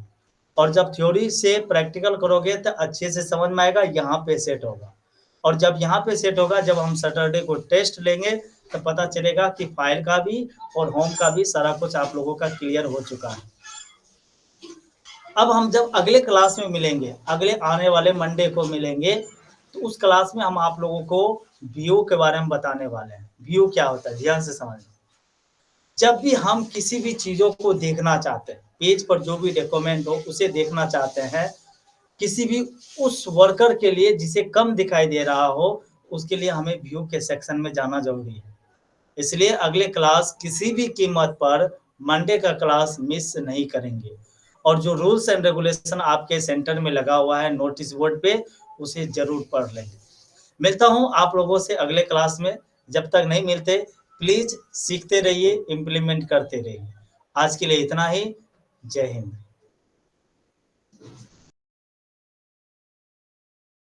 और जब थ्योरी से प्रैक्टिकल करोगे तो अच्छे से समझ में आएगा, यहाँ पे सेट होगा। और जब यहाँ पे सेट होगा, जब हम सैटरडे को टेस्ट लेंगे तो पता चलेगा कि फाइल का भी और होम का भी सारा कुछ आप लोगों का क्लियर हो चुका है। अब हम जब अगले क्लास में मिलेंगे, अगले आने वाले मंडे को मिलेंगे, तो उस क्लास में हम आप लोगों को व्यू के बारे में बताने वाले हैं। व्यू क्या होता है, ध्यान से समझना। जब भी हम किसी भी चीज़ों को देखना चाहते हैं, पेज पर जो भी डॉक्यूमेंट हो उसे देखना चाहते हैं, किसी भी उस वर्कर के लिए जिसे कम दिखाई दे रहा हो, उसके लिए हमें व्यू के सेक्शन में जाना ज़रूरी है। इसलिए अगले क्लास किसी भी कीमत पर मंडे का क्लास मिस नहीं करेंगे, और जो रूल्स एंड रेगुलेशन आपके सेंटर में लगा हुआ है नोटिस बोर्ड पे, उसे ज़रूर पढ़ लेंगे। मिलता हूँ आप लोगों से अगले क्लास में। जब तक नहीं मिलते प्लीज़ सीखते रहिए, इम्प्लीमेंट करते रहिए। आज के लिए इतना ही। जय हिंद।